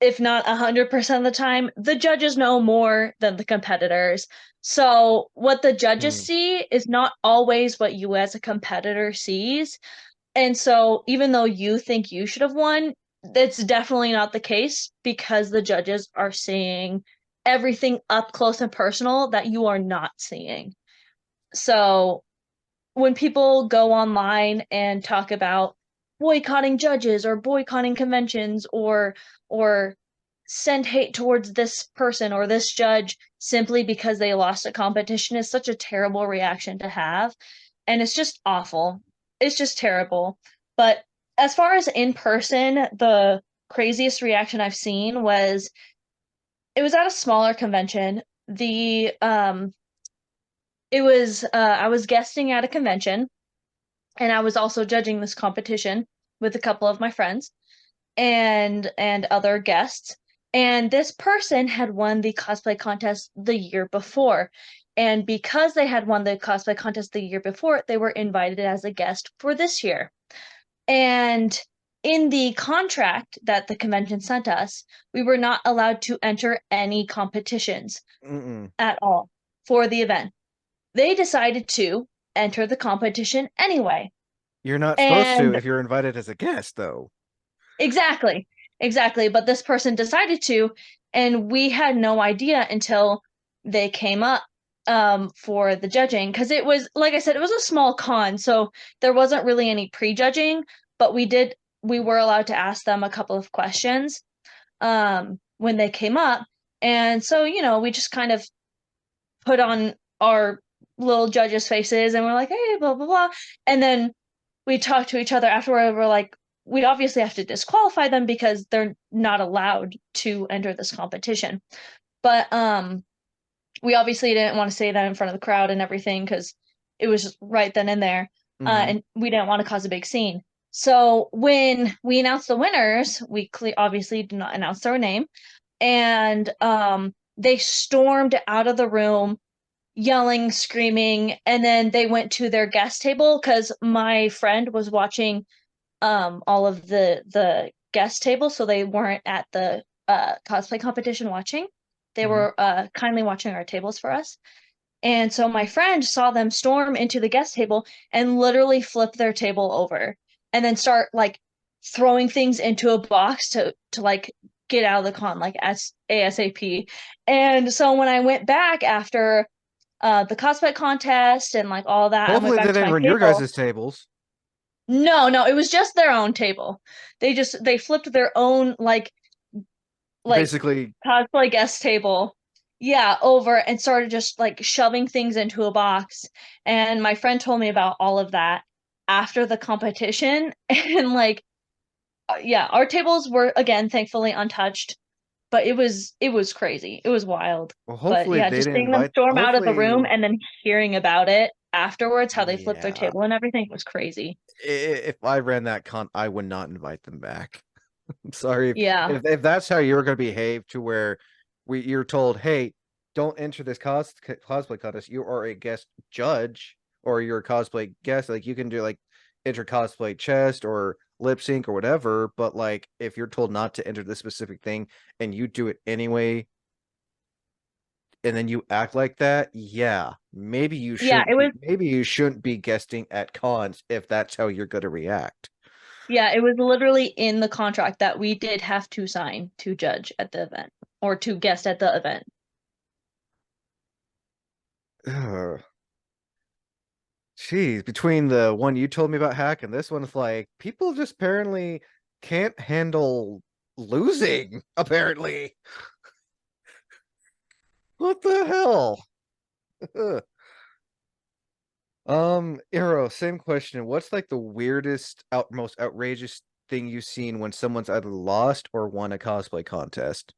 if not 100% of the time, the judges know more than the competitors. So what the judges see is not always what you as a competitor sees. And so even though you think you should have won, that's definitely not the case because the judges are seeing everything up close and personal that you are not seeing. So when people go online and talk about boycotting judges or boycotting conventions or send hate towards this person or this judge simply because they lost a competition is such a terrible reaction to have, and it's just awful. It's just terrible. But as far as in person, the craziest reaction I've seen was it was at a smaller convention. The it was I was guesting at a convention and I was also judging this competition with a couple of my friends and other guests. And this person had won the cosplay contest the year before. And because they had won the cosplay contest the year before, they were invited as a guest for this year. And in the contract that the convention sent us, we were not allowed to enter any competitions at all for the event. They decided to enter the competition anyway. You're not supposed to And if you're invited as a guest, though. exactly. But this person decided to, and we had no idea until they came up for the judging because it was, like I said, it was a small con, so there wasn't really any prejudging, but we were allowed to ask them a couple of questions when they came up. And so, we just kind of put on our little judges' faces and we're like, hey, blah, blah, blah. And then we talked to each other afterward. We're like, we obviously have to disqualify them because they're not allowed to enter this competition. But we obviously didn't want to say that in front of the crowd and everything because it was just right then and there. And we didn't want to cause a big scene. So when we announced the winners, we obviously did not announce their name. And they stormed out of the room yelling, screaming, and then they went to their guest table because my friend was watching all of the guest table, so they weren't at the cosplay competition watching. They were kindly watching our tables for us. And so my friend saw them storm into the guest table and literally flip their table over and then start like throwing things into a box to like get out of the con like ASAP. And so when I went back after the cosplay contest and like all that, I went Hopefully back they to didn't my run your table. guys' tables. No, it was just their own table. They flipped their own like Basically, cosplay guest table, yeah, over and started just like shoving things into a box. And my friend told me about all of that after the competition. And like, yeah, our tables were again thankfully untouched, but it was crazy. It was wild. well, But hopefully yeah, they just didn't seeing them invite. storm out of the room Hopefully, and then hearing about it afterwards, how they flipped their yeah. table and everything was crazy. If I ran that con, I would not invite them back. I'm sorry Yeah. if that's how you're going to behave, to where you're told, hey, don't enter this cosplay contest. You are a guest judge, or you're a cosplay guest. Like, you can do like enter cosplay chest or lip sync or whatever. But like, if you're told not to enter this specific thing and you do it anyway, and then you act like that, yeah, maybe you Yeah, shouldn't it was maybe you shouldn't be guesting at cons if that's how you're going to react. Yeah, it was literally in the contract that we did have to sign to judge at the event or to guest at the event. Ugh. Jeez, between the one you told me about Hack and this one, it's like people just apparently can't handle losing, apparently. What the hell? Ero, same question. What's like the weirdest, most outrageous thing you've seen when someone's either lost or won a cosplay contest?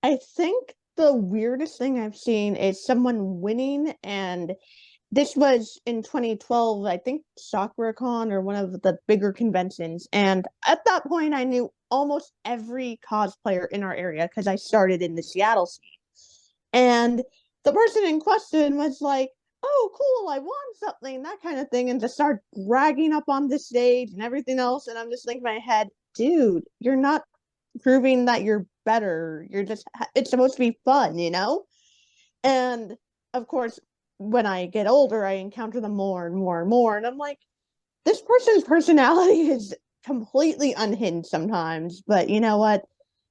I think the weirdest thing I've seen is someone winning, and this was in 2012, I think SakuraCon or one of the bigger conventions. And at that point, I knew almost every cosplayer in our area because I started in the Seattle scene. And the person in question was like, oh, cool, I won something, that kind of thing, and just start bragging up on the stage and everything else. And I'm just thinking in my head, dude, you're not proving that you're better. You're just, it's supposed to be fun, you know? And of course, when I get older, I encounter them more and more and more. And I'm like, this person's personality is completely unhinged sometimes. But you know what?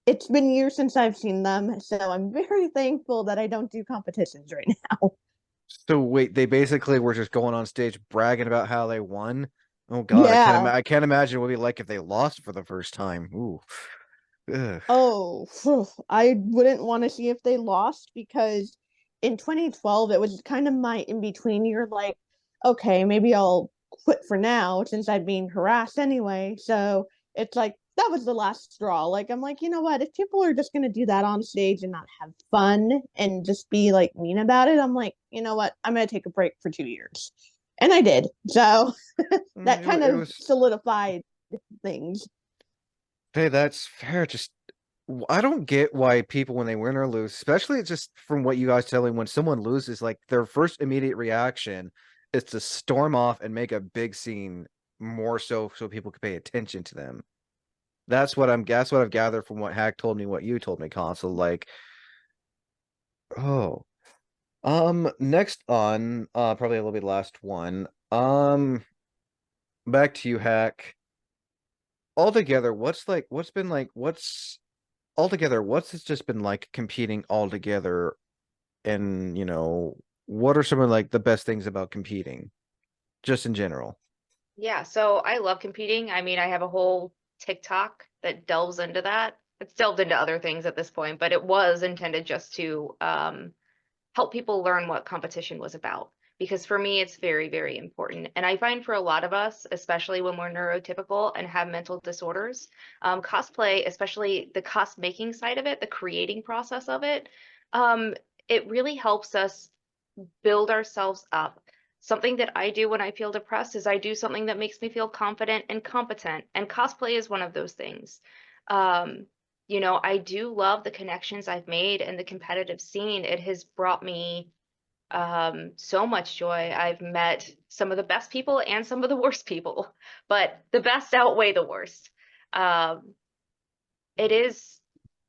It's been years since I've seen them. So I'm very thankful that I don't do competitions right now. So wait, they basically were just going on stage bragging about how they won. Oh God, Yeah. I can't imagine what it'd be like if they lost for the first time. Ooh. Ugh. Oh, phew. I wouldn't want to see if they lost because in 2012 it was kind of my in between year. Like, okay, maybe I'll quit for now since I'm being harassed anyway. So it's like that was the last straw. Like, I'm like, you know what? If people are just gonna do that on stage and not have fun and just be like mean about it, I'm like, you know what? I'm gonna take a break for 2 years, and I did. So that kind It of was, solidified things. hey, that's fair. Just I don't get why people, when they win or lose, especially just from what you guys telling, when someone loses, like their first immediate reaction is to storm off and make a big scene, more so people can pay attention to them. That's what I've gathered from what Hack told me, what you told me, Consul. Like, oh, next on, probably a little bit last one. Back to you, Hack. Altogether, what's altogether, what's this just been like competing all together? And, what are some of like the best things about competing, just in general? Yeah, so I love competing. I mean, I have a whole TikTok that delves into that. It's delved into other things at this point, but it was intended just to help people learn what competition was about. Because for me, it's very, very important. And I find for a lot of us, especially when we're neurotypical and have mental disorders, cosplay, especially the cos making side of it, the creating process of it, um, it really helps us build ourselves up. Something that I do when I feel depressed is I do something that makes me feel confident and competent. And cosplay is one of those things. Um, I do love the connections I've made and the competitive scene. It has brought me so much joy. I've met some of the best people and some of the worst people, but the best outweigh the worst. Um, it is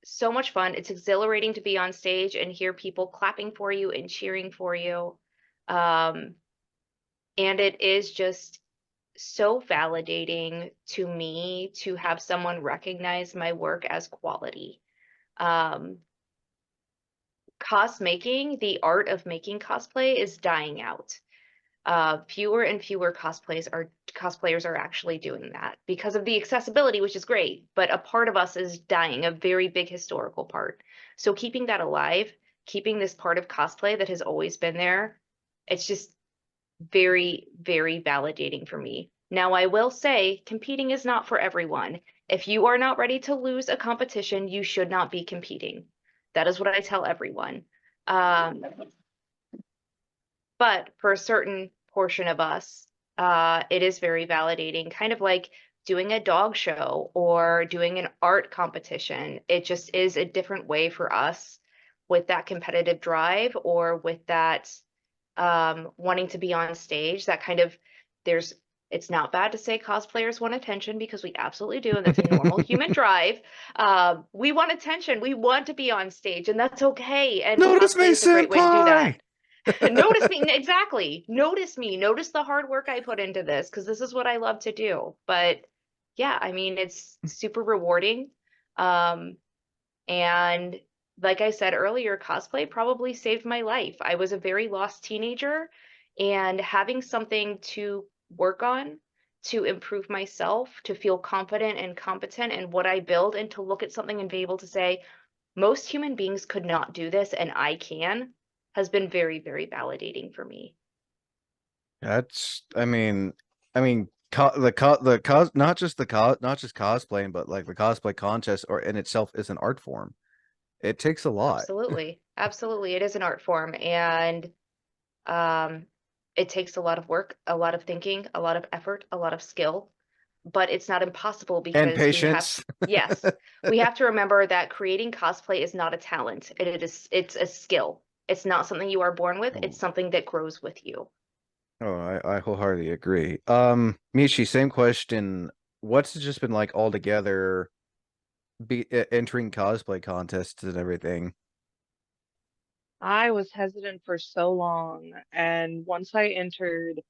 so much fun. It's exhilarating to be on stage and hear people clapping for you and cheering for you. Um, and it is just so validating to me to have someone recognize my work as quality. The art of making cosplay is dying out. Fewer and fewer cosplayers are actually doing that because of the accessibility, which is great, but a part of us is dying, a very big historical part. So keeping that alive, keeping this part of cosplay that has always been there, it's just very, very validating for me. Now, I will say competing is not for everyone. If you are not ready to lose a competition, you should not be competing. That is what I tell everyone. But for a certain portion of us, it is very validating, kind of like doing a dog show or doing an art competition. It just is a different way for us with that competitive drive or with that wanting to be on stage. That kind of, it's not bad to say cosplayers want attention because we absolutely do, and that's a normal human drive. We want attention. We want to be on stage, and that's okay. And Notice me, cosplay is a great way to do that. senpai! Notice me, exactly. Notice me. Notice the hard work I put into this because this is what I love to do. But yeah, I mean, it's super rewarding. And like I said earlier, cosplay probably saved my life. I was a very lost teenager, and having something to work on, to improve myself, to feel confident and competent in what I build, and to look at something and be able to say, most human beings could not do this, and I can, has been very, very validating for me. That's, I mean, not just cosplaying, but like the cosplay contest or in itself is an art form. It takes a lot. Absolutely. Absolutely. It is an art form, and it takes a lot of work, a lot of thinking, a lot of effort, a lot of skill, but it's not impossible And because patience. yes, we have to remember that creating cosplay is not a talent. It's a skill. It's not something you are born with. It's something that grows with you. Oh, I wholeheartedly agree. Mishi, same question. What's it just been like altogether entering cosplay contests and everything? I was hesitant for so long, and once I entered,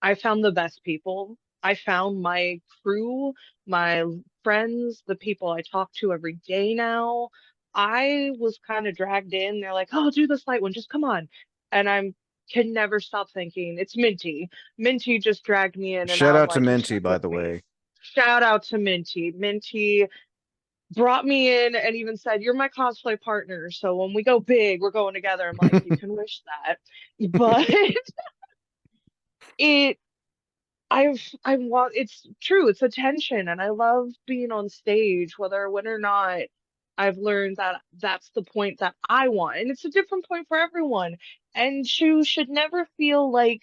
I found the best people. I found my crew, my friends, the people I talk to every day now. I was kind of dragged in. They're like, "Oh, do this light one, just come on." And I'm can never stop thinking it's Minty. Minty just dragged me in, and Shout now I'm out to like, you're Minty, stuck by with the me. way. Shout out to Minty. Minty brought me in and even said, "You're my cosplay partner. So when we go big, we're going together." I'm like, you can wish that. But it I want it's true, it's attention, and I love being on stage, whether I win or not. I've learned that that's the point that I want, and it's a different point for everyone. And you should never feel like,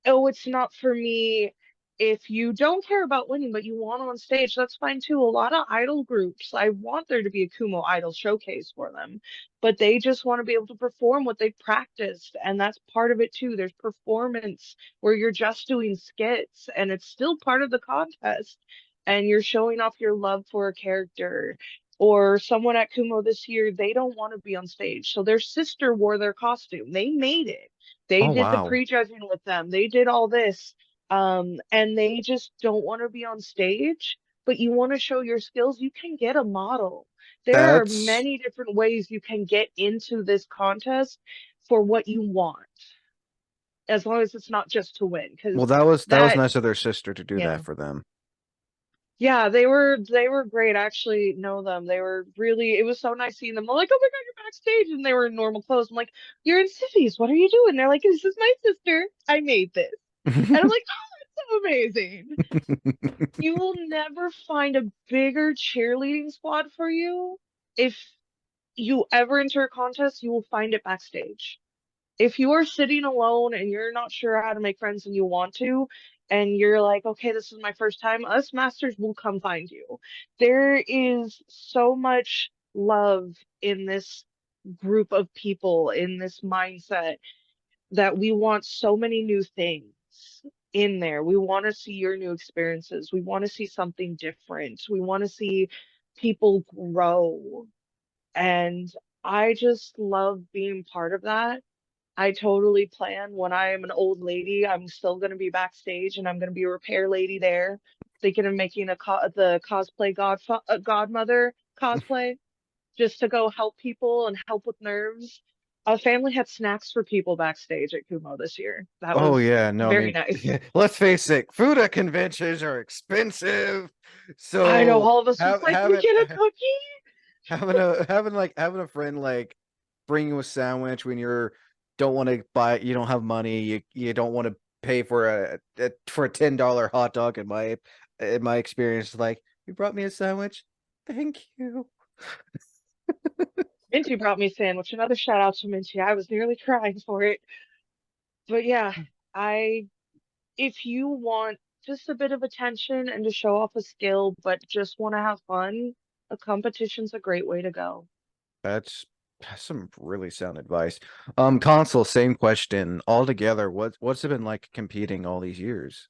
oh, it's not for me. If you don't care about winning, but you want on stage, that's fine too. A lot of idol groups, I want there to be a Kumo idol showcase for them, but they just want to be able to perform what they've practiced. And that's part of it too. There's performance where you're just doing skits and it's still part of the contest and you're showing off your love for a character. Or someone at Kumo this year, they don't want to be on stage. So their sister wore their costume. They made it. They Oh, did the wow. prejudging with them. They did all this. And they just don't want to be on stage, but you want to show your skills, you can get a model. There are That's many different ways you can get into this contest for what you want, as long as it's not just to win. Because well, that was that, nice of their sister to do yeah. that for them. Yeah, they were great. I actually know them. They were really, it was so nice seeing them. I'm like, "Oh my God, you're backstage." And they were in normal clothes. I'm like, "You're in civvies. What are you doing?" They're like, "This is my sister. I made this." And I'm like, "Oh, that's so amazing." You will never find a bigger cheerleading squad for you. If you ever enter a contest, you will find it backstage. If you are sitting alone and you're not sure how to make friends and you want to, and you're like, "Okay, this is my first time," us masters will come find you. There is so much love in this group of people, in this mindset, that we want so many new things in there. We want to see your new experiences. We want to see something different. We want to see people grow. And I just love being part of that. I totally plan when I am an old lady, I'm still going to be backstage and I'm going to be a repair lady there, thinking of making the cosplay godmother cosplay just to go help people and help with nerves. Our family had snacks for people backstage at Kumo this year. That Oh was yeah, no, I very mean, nice. let's face it, food at conventions are expensive. I know So all of us was have like, "Can we get a cookie?" having a friend like bring you a sandwich when you're don't want to buy, you don't have money, you don't want to pay for a $10 hot dog in my experience, like, you brought me a sandwich. Thank you. Minty brought me a sandwich. Another shout out to Minty. I was nearly crying for it. But yeah, I if you want just a bit of attention and to show off a skill, but just want to have fun, a competition's a great way to go. That's some really sound advice. Console, same question. Altogether, what's it been like competing all these years?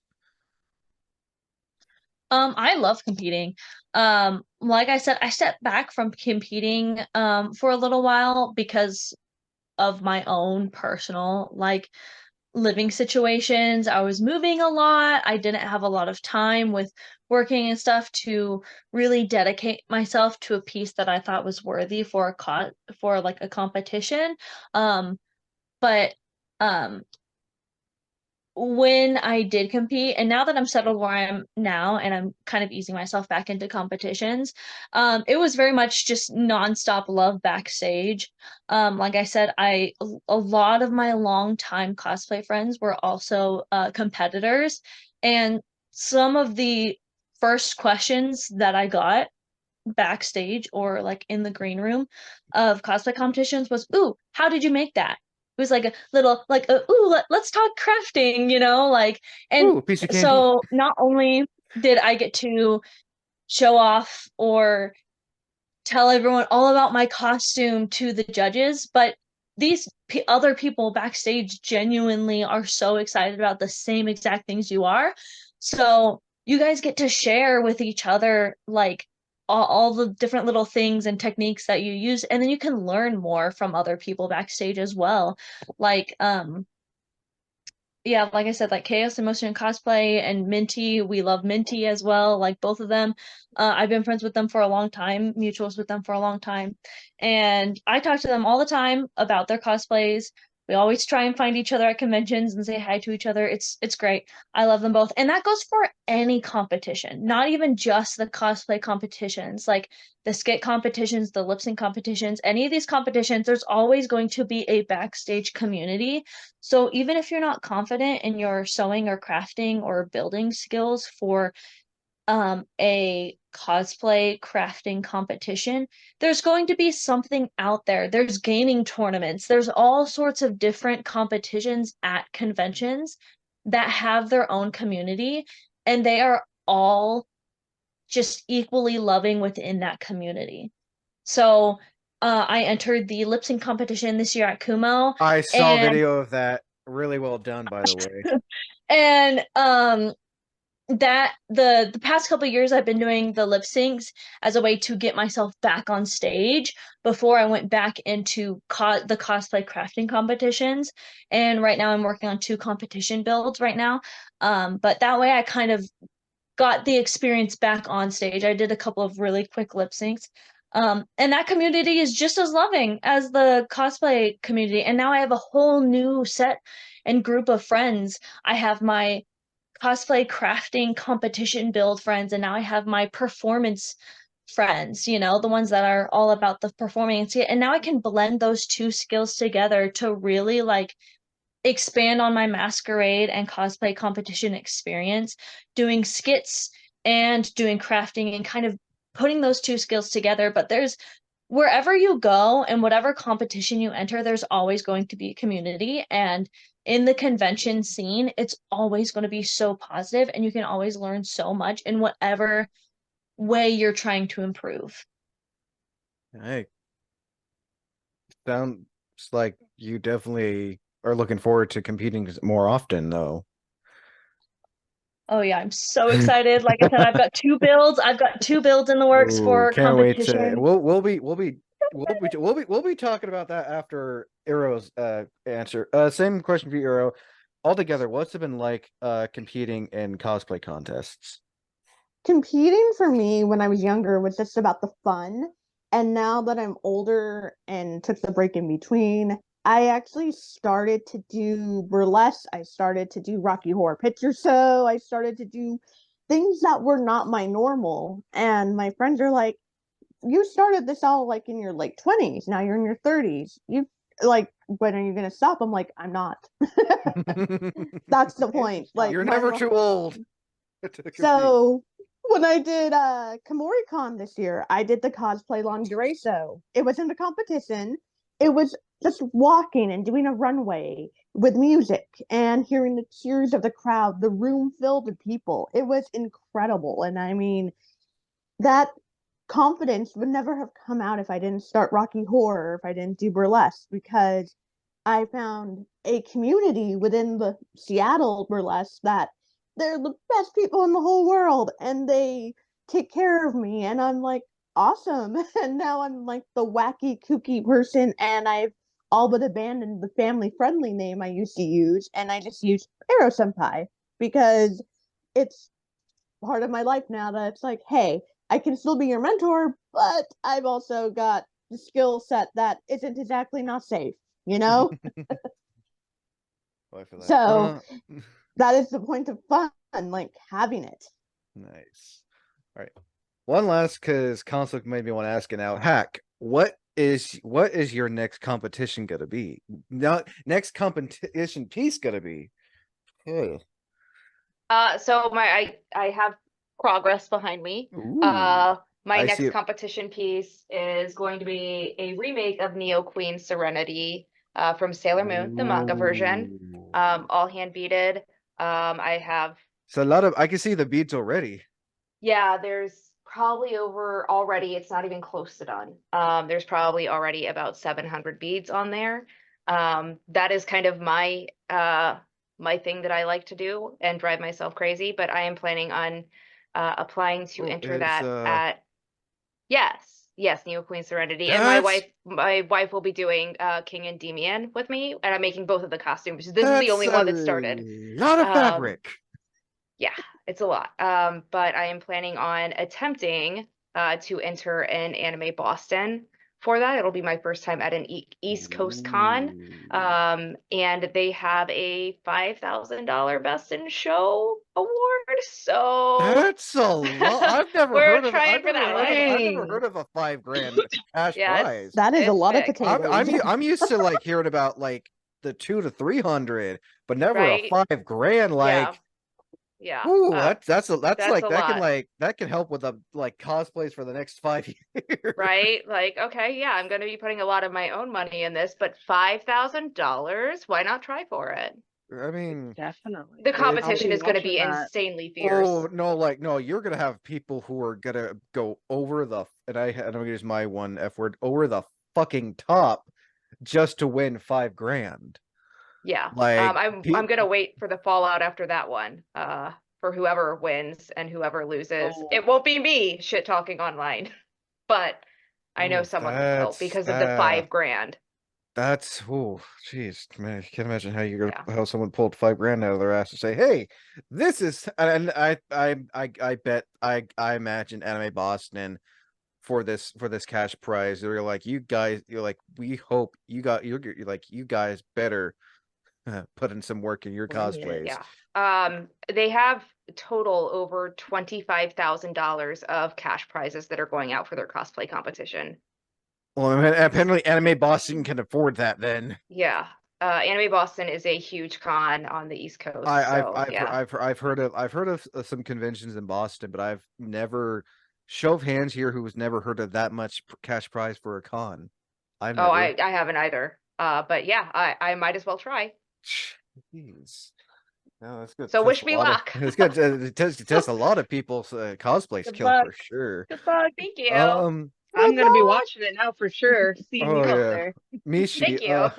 I love competing. Like I said, I stepped back from competing for a little while because of my own personal like living situations. I was moving a lot. I didn't have a lot of time with working and stuff to really dedicate myself to a piece that I thought was worthy for for like a competition. But um when I did compete, and now that I'm settled where I am now and I'm kind of easing myself back into competitions, it was very much just nonstop love backstage. Like I said, a lot of my longtime cosplay friends were also competitors, and some of the first questions that I got backstage or like in the green room of cosplay competitions was, "Ooh, how did you make that?" It was like a little like, "Ooh, let's talk crafting," like, and Ooh, a piece of candy. so not only did I get to show off or tell everyone all about my costume to the judges, but these other people backstage genuinely are so excited about the same exact things you are. So you guys get to share with each other like all the different little things and techniques that you use, and then you can learn more from other people backstage as well. Like yeah, like I said, like Chaos Emotion Cosplay and Minty, we love Minty as well, like both of them. I've been friends with them for a long time, mutuals with them for a long time. And I talk to them all the time about their cosplays. We always try and find each other at conventions and say hi to each other. It's great. I love them both. And that goes for any competition, not even just the cosplay competitions, like the skit competitions, the lip sync competitions, any of these competitions, there's always going to be a backstage community. So even if you're not confident in your sewing or crafting or building skills for a cosplay crafting competition, there's going to be something out there. There's gaming tournaments. There's all sorts of different competitions at conventions that have their own community, and they are all just equally loving within that community. So I entered the lip sync competition this year at Kumo, I saw a and video of that. Really well done, by the way. and that the past couple years I've been doing the lip syncs as a way to get myself back on stage before I went back into the cosplay crafting competitions. And right now I'm working on 2 competition builds right now. But that way I kind of got the experience back on stage. I did a couple of really quick lip syncs. And that community is just as loving as the cosplay community. And now I have a whole new set and group of friends. I have my cosplay crafting competition build friends, and now I have my performance friends, the ones that are all about the performing. And now I can blend those 2 skills together to really like expand on my masquerade and cosplay competition experience, doing skits and doing crafting and kind of putting those 2 skills together. But there's wherever you go and whatever competition you enter, there's always going to be a community. And in the convention scene, it's always going to be so positive, and you can always learn so much in whatever way you're trying to improve. Hey, sounds like you definitely are looking forward to competing more often, though. Oh yeah, I'm so excited. Like I said, I've got 2 builds. I've got 2 builds in the works Ooh, for can't wait to. competition. We'll be we'll be talking about that after Eero's answer. Same question for you, Eero. Altogether, what's it been like competing in cosplay contests? Competing for me when I was younger was just about the fun. And now that I'm older and took the break in between, I actually started to do burlesque. I started to do Rocky Horror Picture Show. I started to do things that were not my normal. And my friends are like, you started this all like in your late 20s. Now you're in your 30s. You like, when are you going to stop? I'm like, I'm not. That's the point. Like, You're my never mo- too old to compete. So when I did KamoriCon this year, I did the cosplay lingerie show. It wasn't a competition. It was just walking and doing a runway with music and hearing the cheers of the crowd, the room filled with people. It was incredible. And I mean, that confidence would never have come out if I didn't start Rocky Horror, if I didn't do burlesque, because I found a community within the Seattle burlesque that they're the best people in the whole world and they take care of me. And I'm like, awesome. And now I'm like the wacky, kooky person. And I've all but abandoned the family friendly name I used to use. And I just use Arrow Senpai because it's part of my life now that it's like, hey, I can still be your mentor, but I've also got the skill set that isn't exactly not safe, you know? I feel that. So that is the point of fun, like having it. Nice. All right. One last, because conflict made me want to ask it now. Hack, what is your next competition gonna be? Not next competition piece gonna be? Hey. So I have progress behind me. Ooh. My I next see it. competition piece is going to be a remake of Neo Queen Serenity from Sailor Moon, the manga version. Ooh. All hand beaded. I have So a lot of I can see the beads already. Yeah, there's probably over already, it's not even close to done. There's probably already about 700 beads on there. That is kind of my thing that I like to do and drive myself crazy, but I am planning on applying to Oh, enter it's that at yes, Neo Queen Serenity. And That's my wife will be doing King and Demian with me, and I'm making both of the costumes. This is the that's only a one that started. lot of Um, fabric. yeah, it's a lot. But I am planning on attempting to enter an Anime Boston for that. It'll be my first time at an East Coast con. Ooh. And they have a $5,000 Best in Show award. So That's a lot. I've never we're heard of trying for that one. I've never Dang. heard of a $5,000 cash Yeah, prize. That is a it's lot of big, potatoes. I'm used to like hearing about like the 200 to 300, but never a right? $5,000. Yeah, Like, yeah. ooh, that's That's a lot. that can help with the like cosplays for the next 5 years. Right? Like, okay, yeah, I'm going to be putting a lot of my own money in this, but $5,000, why not try for it? I mean, Definitely. The It's- I'll competition be is going to watching be that. insanely fierce. oh no, like no, you're gonna have people who are gonna go over the and I'm gonna use my one F word over the fucking top just to win $5,000. Yeah. Like I'm going to wait for the fallout after that one. For whoever wins and whoever loses. Oh. It won't be me shit talking online, but I know oh, someone will because of the $5,000. That's oh jeez, man, I can't imagine how you're Yeah. how someone pulled $5,000 out of their ass to say, "Hey, this is." And I bet I imagine Anime Boston for this cash prize. They're like, you guys, you're like, we hope you're like, you guys better put in some work in your Bring it. cosplays. Yeah. They have total over $25,000 of cash prizes that are going out for their cosplay competition. Well, I mean, apparently Anime Boston can afford that then. Yeah. Anime Boston is a huge con on the East Coast. I've heard of some conventions in Boston, but I've never show of hands here who's never heard of that much cash prize for a con. I've never. I haven't either. But yeah, I might as well try. Jeez. No, that's good. So wish me luck. It's good. It tests a lot of people's cosplay Good skill luck. for sure. Good luck. Thank you. I'm gonna be watching it now for sure. Seeing you Oh, up yeah. there. Mishi, Thank you.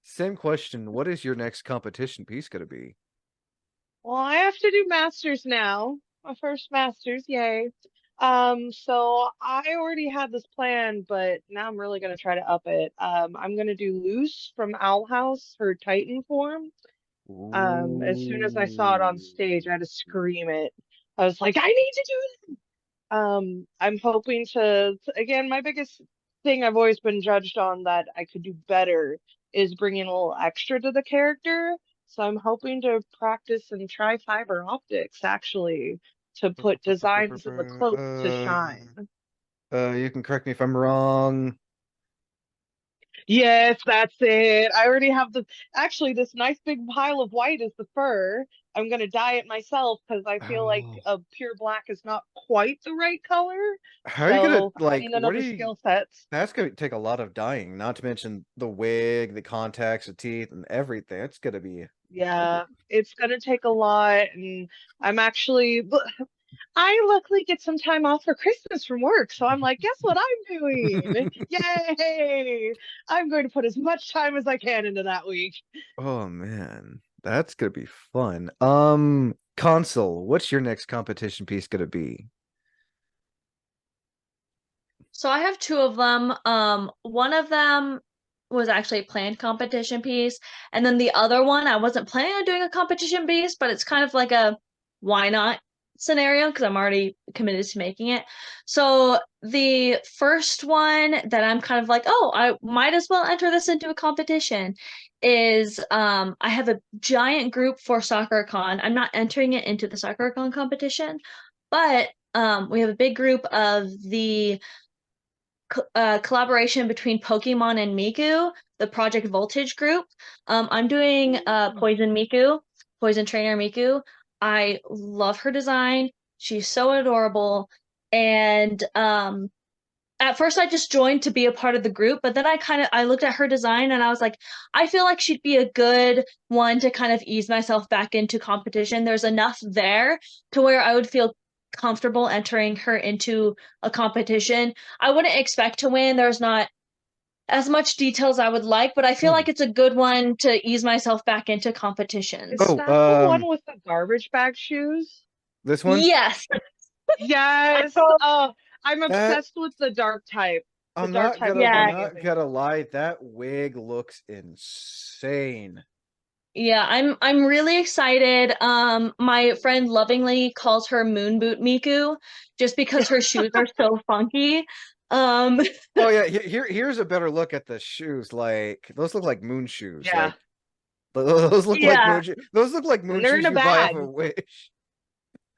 same question. What is your next competition piece gonna be? Well, I have to do masters now. My first masters, yay. So I already had this plan, but now I'm really gonna try to up it. I'm gonna do Luce from Owl House, her Titan form. As soon as I saw it on stage, I had to scream it. I was like, I need to do it. I'm hoping again, my biggest thing I've always been judged on that I could do better is bringing a little extra to the character. So I'm hoping to practice and try fiber optics actually to put designs in the cloak to shine. You can correct me if I'm wrong. Yes, that's it. I already have actually this nice big pile of white is the fur. I'm gonna dye it myself because I feel like Oh. a pure black is not quite the right color. How are you gonna So like? adding What are another you? skill set. That's gonna take a lot of dyeing. Not to mention the wig, the contacts, the teeth, and everything. It's gonna be. Yeah, it's gonna take a lot, and I'm actually I luckily get some time off for Christmas from work, so I'm like, guess what I'm doing? Yay! I'm going to put as much time as I can into that week. Oh man, that's gonna be fun. Consul, what's your next competition piece gonna be? So I have two of them. One of them was actually a planned competition piece, and then the other one I wasn't planning on doing a competition piece, but it's kind of like a why not scenario because I'm already committed to making it. So the first one that I'm kind of like, oh, I might as well enter this into a competition is I have a giant group for SoccerCon. I'm not entering it into the SoccerCon competition, but we have a big group of the collaboration between Pokemon and Miku, the Project Voltage group. I'm doing Poison Miku, Poison Trainer Miku. I love her design. She's so adorable. And at first I just joined to be a part of the group, but then I looked at her design and I was like, I feel like she'd be a good one to kind of ease myself back into competition. There's enough there to where I would feel comfortable entering her into a competition. I wouldn't expect to win. There's not as much details I would like, but I feel like it's a good one to ease myself back into competitions. Is Oh, that the one with the garbage bag shoes? this one? Yes. Yes. thought- Oh, I'm That- obsessed with the dark type. The I'm dark not type gonna. is I'm Yeah. not amazing. gonna lie. That wig looks insane. Yeah, I'm really excited. My friend lovingly calls her Moon Boot Miku just because her shoes are so funky. Um, Oh yeah, here's a better look at the shoes. Like those look like moon shoes. Yeah. Like those look like Yeah. moon shoes. Those look like moon they're in shoes a you buy off bag. a Wish.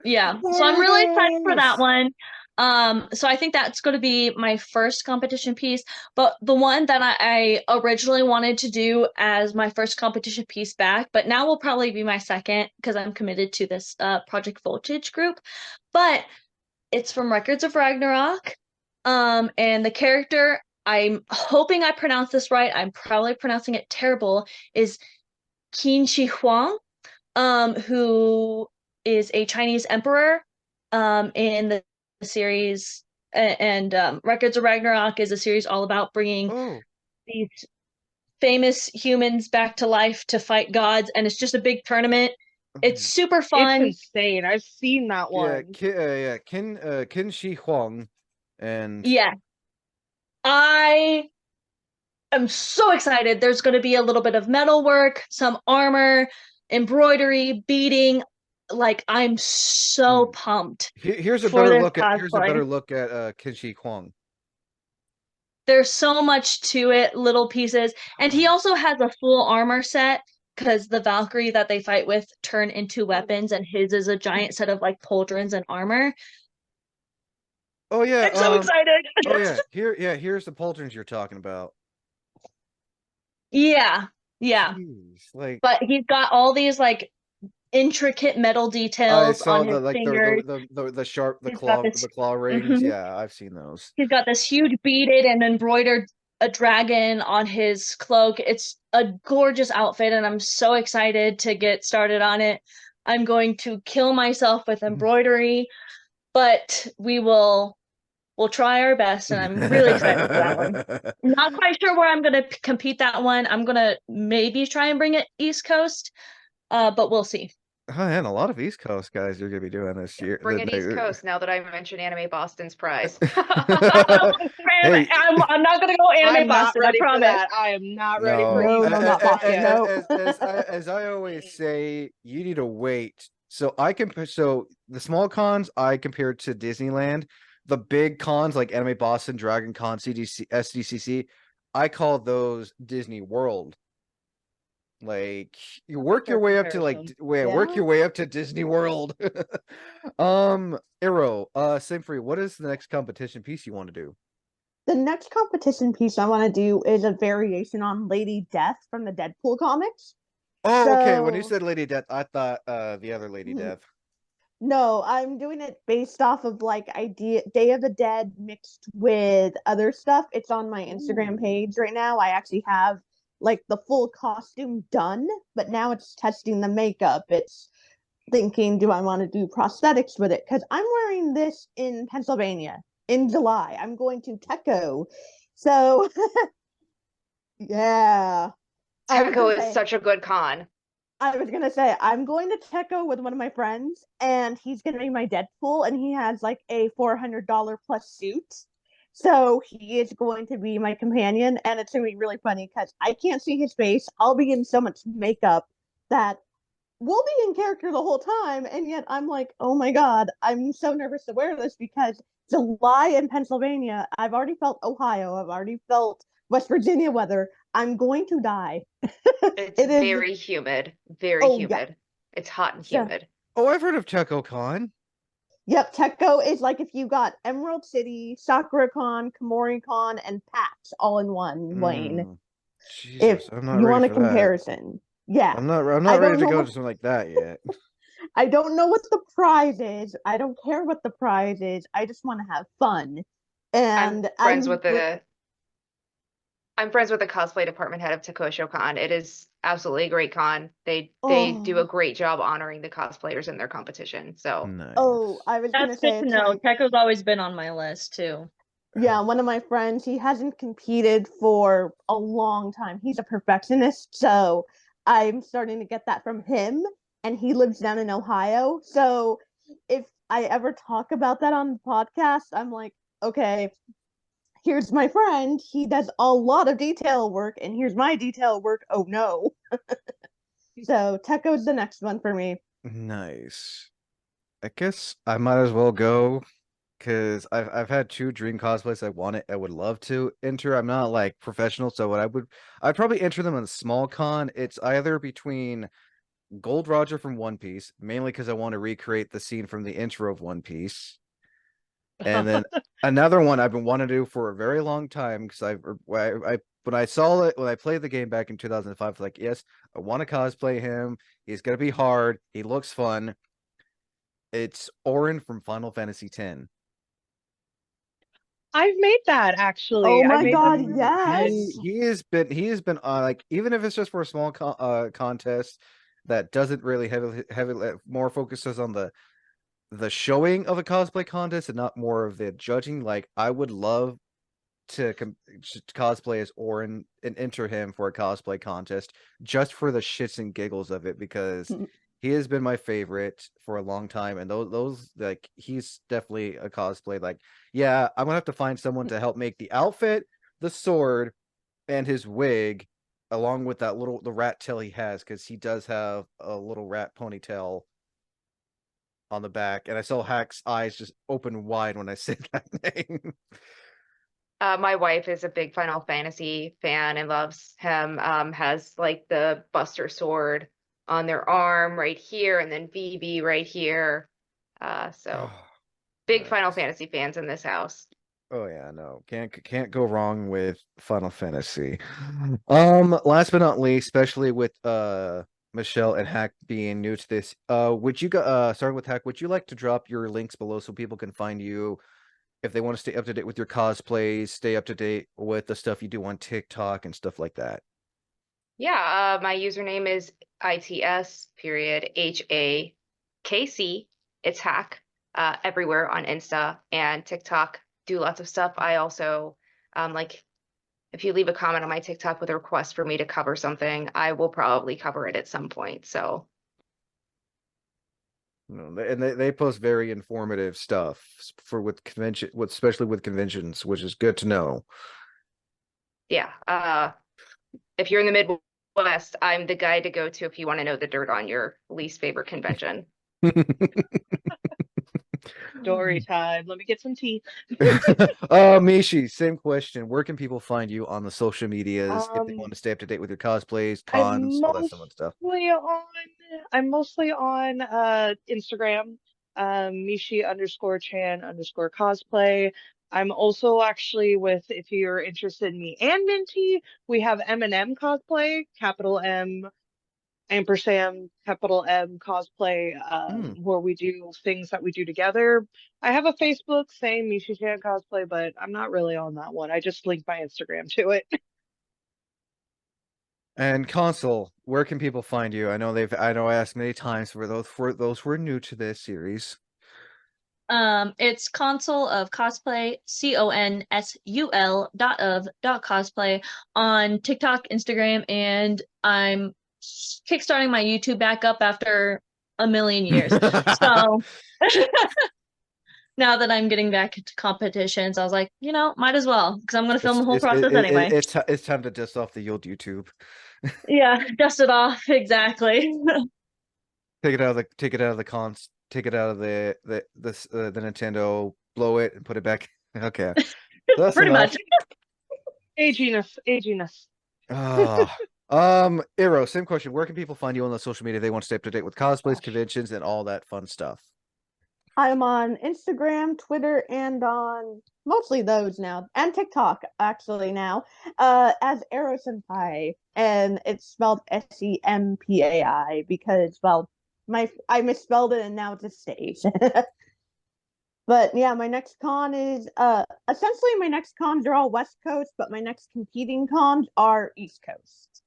yeah. What So I'm are really excited for that those? one. So I think that's going to be my first competition piece, but the one that I originally wanted to do as my first competition piece back, but now will probably be my second because I'm committed to this Project Voltage group. But it's from Records of Ragnarok. And the character, I'm hoping I pronounce this right. I'm probably pronouncing it terrible, is Qin Shi Huang, who is a Chinese emperor in the series. And Records of Ragnarok is a series all about bringing Oh, these famous humans back to life to fight gods, and it's just a big tournament. It's super It's fun. insane. I've seen that yeah, one. Qin Shi Huang, and Yeah. I am so excited. There's going to be a little bit of metal work, some armor, embroidery, beading. Like I'm so pumped here's a for better this look at cosplay. Qin Shi Huang. There's so much to it, little pieces. And he also has a full armor set because the Valkyrie that they fight with turn into weapons, and his is a giant set of like pauldrons and armor. Oh yeah, I'm so excited. oh yeah, here's the pauldrons you're talking about. Yeah. Yeah. Jeez, like But he's got all these like intricate metal I details saw on his fingers. the sharp He's got this claw rings. mhm. Yeah, I've seen those. He's got this huge beaded and embroidered a dragon on his cloak. It's a gorgeous outfit, and I'm so excited to get started on it. I'm going to kill myself with embroidery, but we'll try our best, and I'm really excited for that one. Not quite sure where I'm going to compete that one. I'm going to maybe try and bring it East Coast, but we'll see. Oh, and a lot of East Coast guys are gonna be doing this year. Bring it East Coast now that I mentioned Anime Boston's prize. Hey, I'm not gonna go anime I'm not Boston, I ready for promise. that. I am not ready for no, East No, Coast not Boston. yet. No. as I always say, you need to wait. So I compare. So the small cons I compared to Disneyland. The big cons like Anime Boston, Dragon Con, CDC, SDCC, I call those Disney World. Like you work your fair way up to like comparison. work Yeah. your way up to Disney World. Arrow, Simfree, what is the next competition piece you want to do? The next competition piece I want to do is a variation on Lady Death from the Deadpool comics. Oh, okay. When you So, said Lady Death, I thought the other Lady mhm. Death. No, I'm doing it based off of like idea Day of the Dead mixed with other stuff. It's on my Instagram Ooh. page right now. I actually have like the full costume done, but now it's testing the makeup. It's thinking, do I want to do prosthetics with it? Because I'm wearing this in Pennsylvania in July. I'm going to Teco. So, yeah. I was Teco gonna is say, such a good con. I'm going to Teco with one of my friends, and he's gonna be my Deadpool, and he has like a $400 plus suit. So he is going to be my companion, and it's gonna be really funny because I can't see his face. I'll be in so much makeup that we'll be in character the whole time, and yet I'm like, oh my god, I'm so nervous to wear this because July in Pennsylvania, I've already felt Ohio, I've already felt West Virginia weather. I'm going to die. It's It is, very humid, very oh yeah. humid. It's hot and So, humid. Oh, I've heard of ChecoCon. yep, Techo is like if you got Emerald City, SakuraCon, KomoriCon, and PAX all in one lane. If Jesus, I'm not you ready want a for that. comparison. Yeah. I'm I not ready don't to know go what to something like that yet. I don't know what the prize is. I don't care what the prize is. I just want to have fun. I'm And friends with the I'm friends with the cosplay department head of Takosho Con. It is absolutely a great con. They do a oh great job honoring the cosplayers in their competition. So Nice. I was gonna That's good say to it's know. like Techo's always been on my list too. yeah, one of my friends, he hasn't competed for a long time. He's a perfectionist, so I'm starting to get that from him, and he lives down in Ohio. So if I ever talk about that on the podcast, I'm like, okay, here's my friend. He does a lot of detail work, and here's my detail work. Oh no. So Techo's the next one for me. Nice. I guess I might as well go because I've had two dream cosplays I would love to enter. I'm not like professional, so I'd probably enter them in a small con. It's either between Gold Roger from One Piece, mainly because I want to recreate the scene from the intro of One Piece. And then another one I've been wanting to do for a very long time because I when I saw it when I played the game back in 2005, I was like, yes, I want to cosplay him. He's gonna be hard. He looks fun. It's Orin from Final Fantasy X. I've made that actually. Oh I my made that god, for yes. He has been like even if it's just for a small contest that doesn't really heavily more focuses on the showing of a cosplay contest and not more of the judging. Like I would love to cosplay as Orin and enter him for a cosplay contest just for the shits and giggles of it because he has been my favorite for a long time and those like he's definitely a cosplay like yeah I'm gonna have to find someone to help make the outfit, the sword, and his wig along with the rat tail he has because he does have a little rat ponytail on the back and I saw Hack's eyes just open wide when I said that name. my wife is a big Final Fantasy fan and loves him. Has like the Buster Sword on their arm right here, and then BB right here. So Oh, big Final nice. Fantasy fans in this house. Oh yeah, no. Can't go wrong with Final Fantasy. Last but not least, especially with Michelle and Hack being new to this, would you go starting with Hack, would you like to drop your links below so people can find you if they want to stay up to date with your cosplays, stay up to date with the stuff you do on TikTok and stuff like that? Yeah, my username is ITS period HAKC. It's Hack everywhere on Insta and TikTok. Do lots of stuff. I also like if you leave a comment on my TikTok with a request for me to cover something, I will probably cover it at some point. So And they post very informative stuff for especially with conventions, which is good to know. Yeah. If you're in the Midwest, I'm the guy to go to if you want to know the dirt on your least favorite convention. Story time. Let me get some tea. Mishi, same question. Where can people find you on the social medias if they want to stay up to date with your cosplays, cons, all that fun stuff? I'm mostly on Instagram, Mishi_Chan_cosplay. I'm also actually if you're interested in me and Minty, we have M&M cosplay, capital M ampersand capital M cosplay, where we do things that we do together. I have a Facebook, same Mishi Chan cosplay, but I'm not really on that one. I just link my Instagram to it. And Consul, where can people find you? I know I asked many times for those who are new to this series. It's Consul of Cosplay, consul.of.cosplay on TikTok, Instagram, and I'm kickstarting my YouTube back up after a million years. So now that I'm getting back into competitions, I was like, might as well, because I'm going to film the whole process anyway. It's time to dust off the old YouTube. Yeah, dust it off. Exactly. Take it out of the Nintendo, blow it and put it back. Okay. That's Pretty enough. much. Aginess. Ero, same question. Where can people find you on the social media if they want to stay up to date with cosplays, conventions, and all that fun stuff? I'm on Instagram, Twitter, and on mostly those now, and TikTok actually now, as Ero Senpai, and it's spelled Sempai because I misspelled it and now it just stays. But yeah, my next con is essentially my next cons are all West Coast, but my next competing cons are East Coast.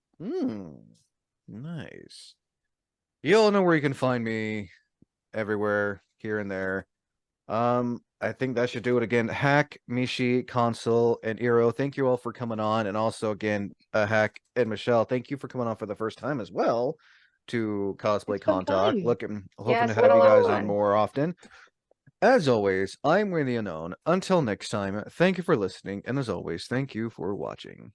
Nice. You all know where you can find me everywhere, here and there. I think that should do it again. Hakc, Mishi, Consul, and Ero, thank you all for coming on. And also again, Hakc and Michelle, thank you for coming on for the first time as well to Cosplay Con Talk. Hoping to have you guys on more often. As always, I'm Ray the Unknown. Until next time, thank you for listening, and as always, thank you for watching.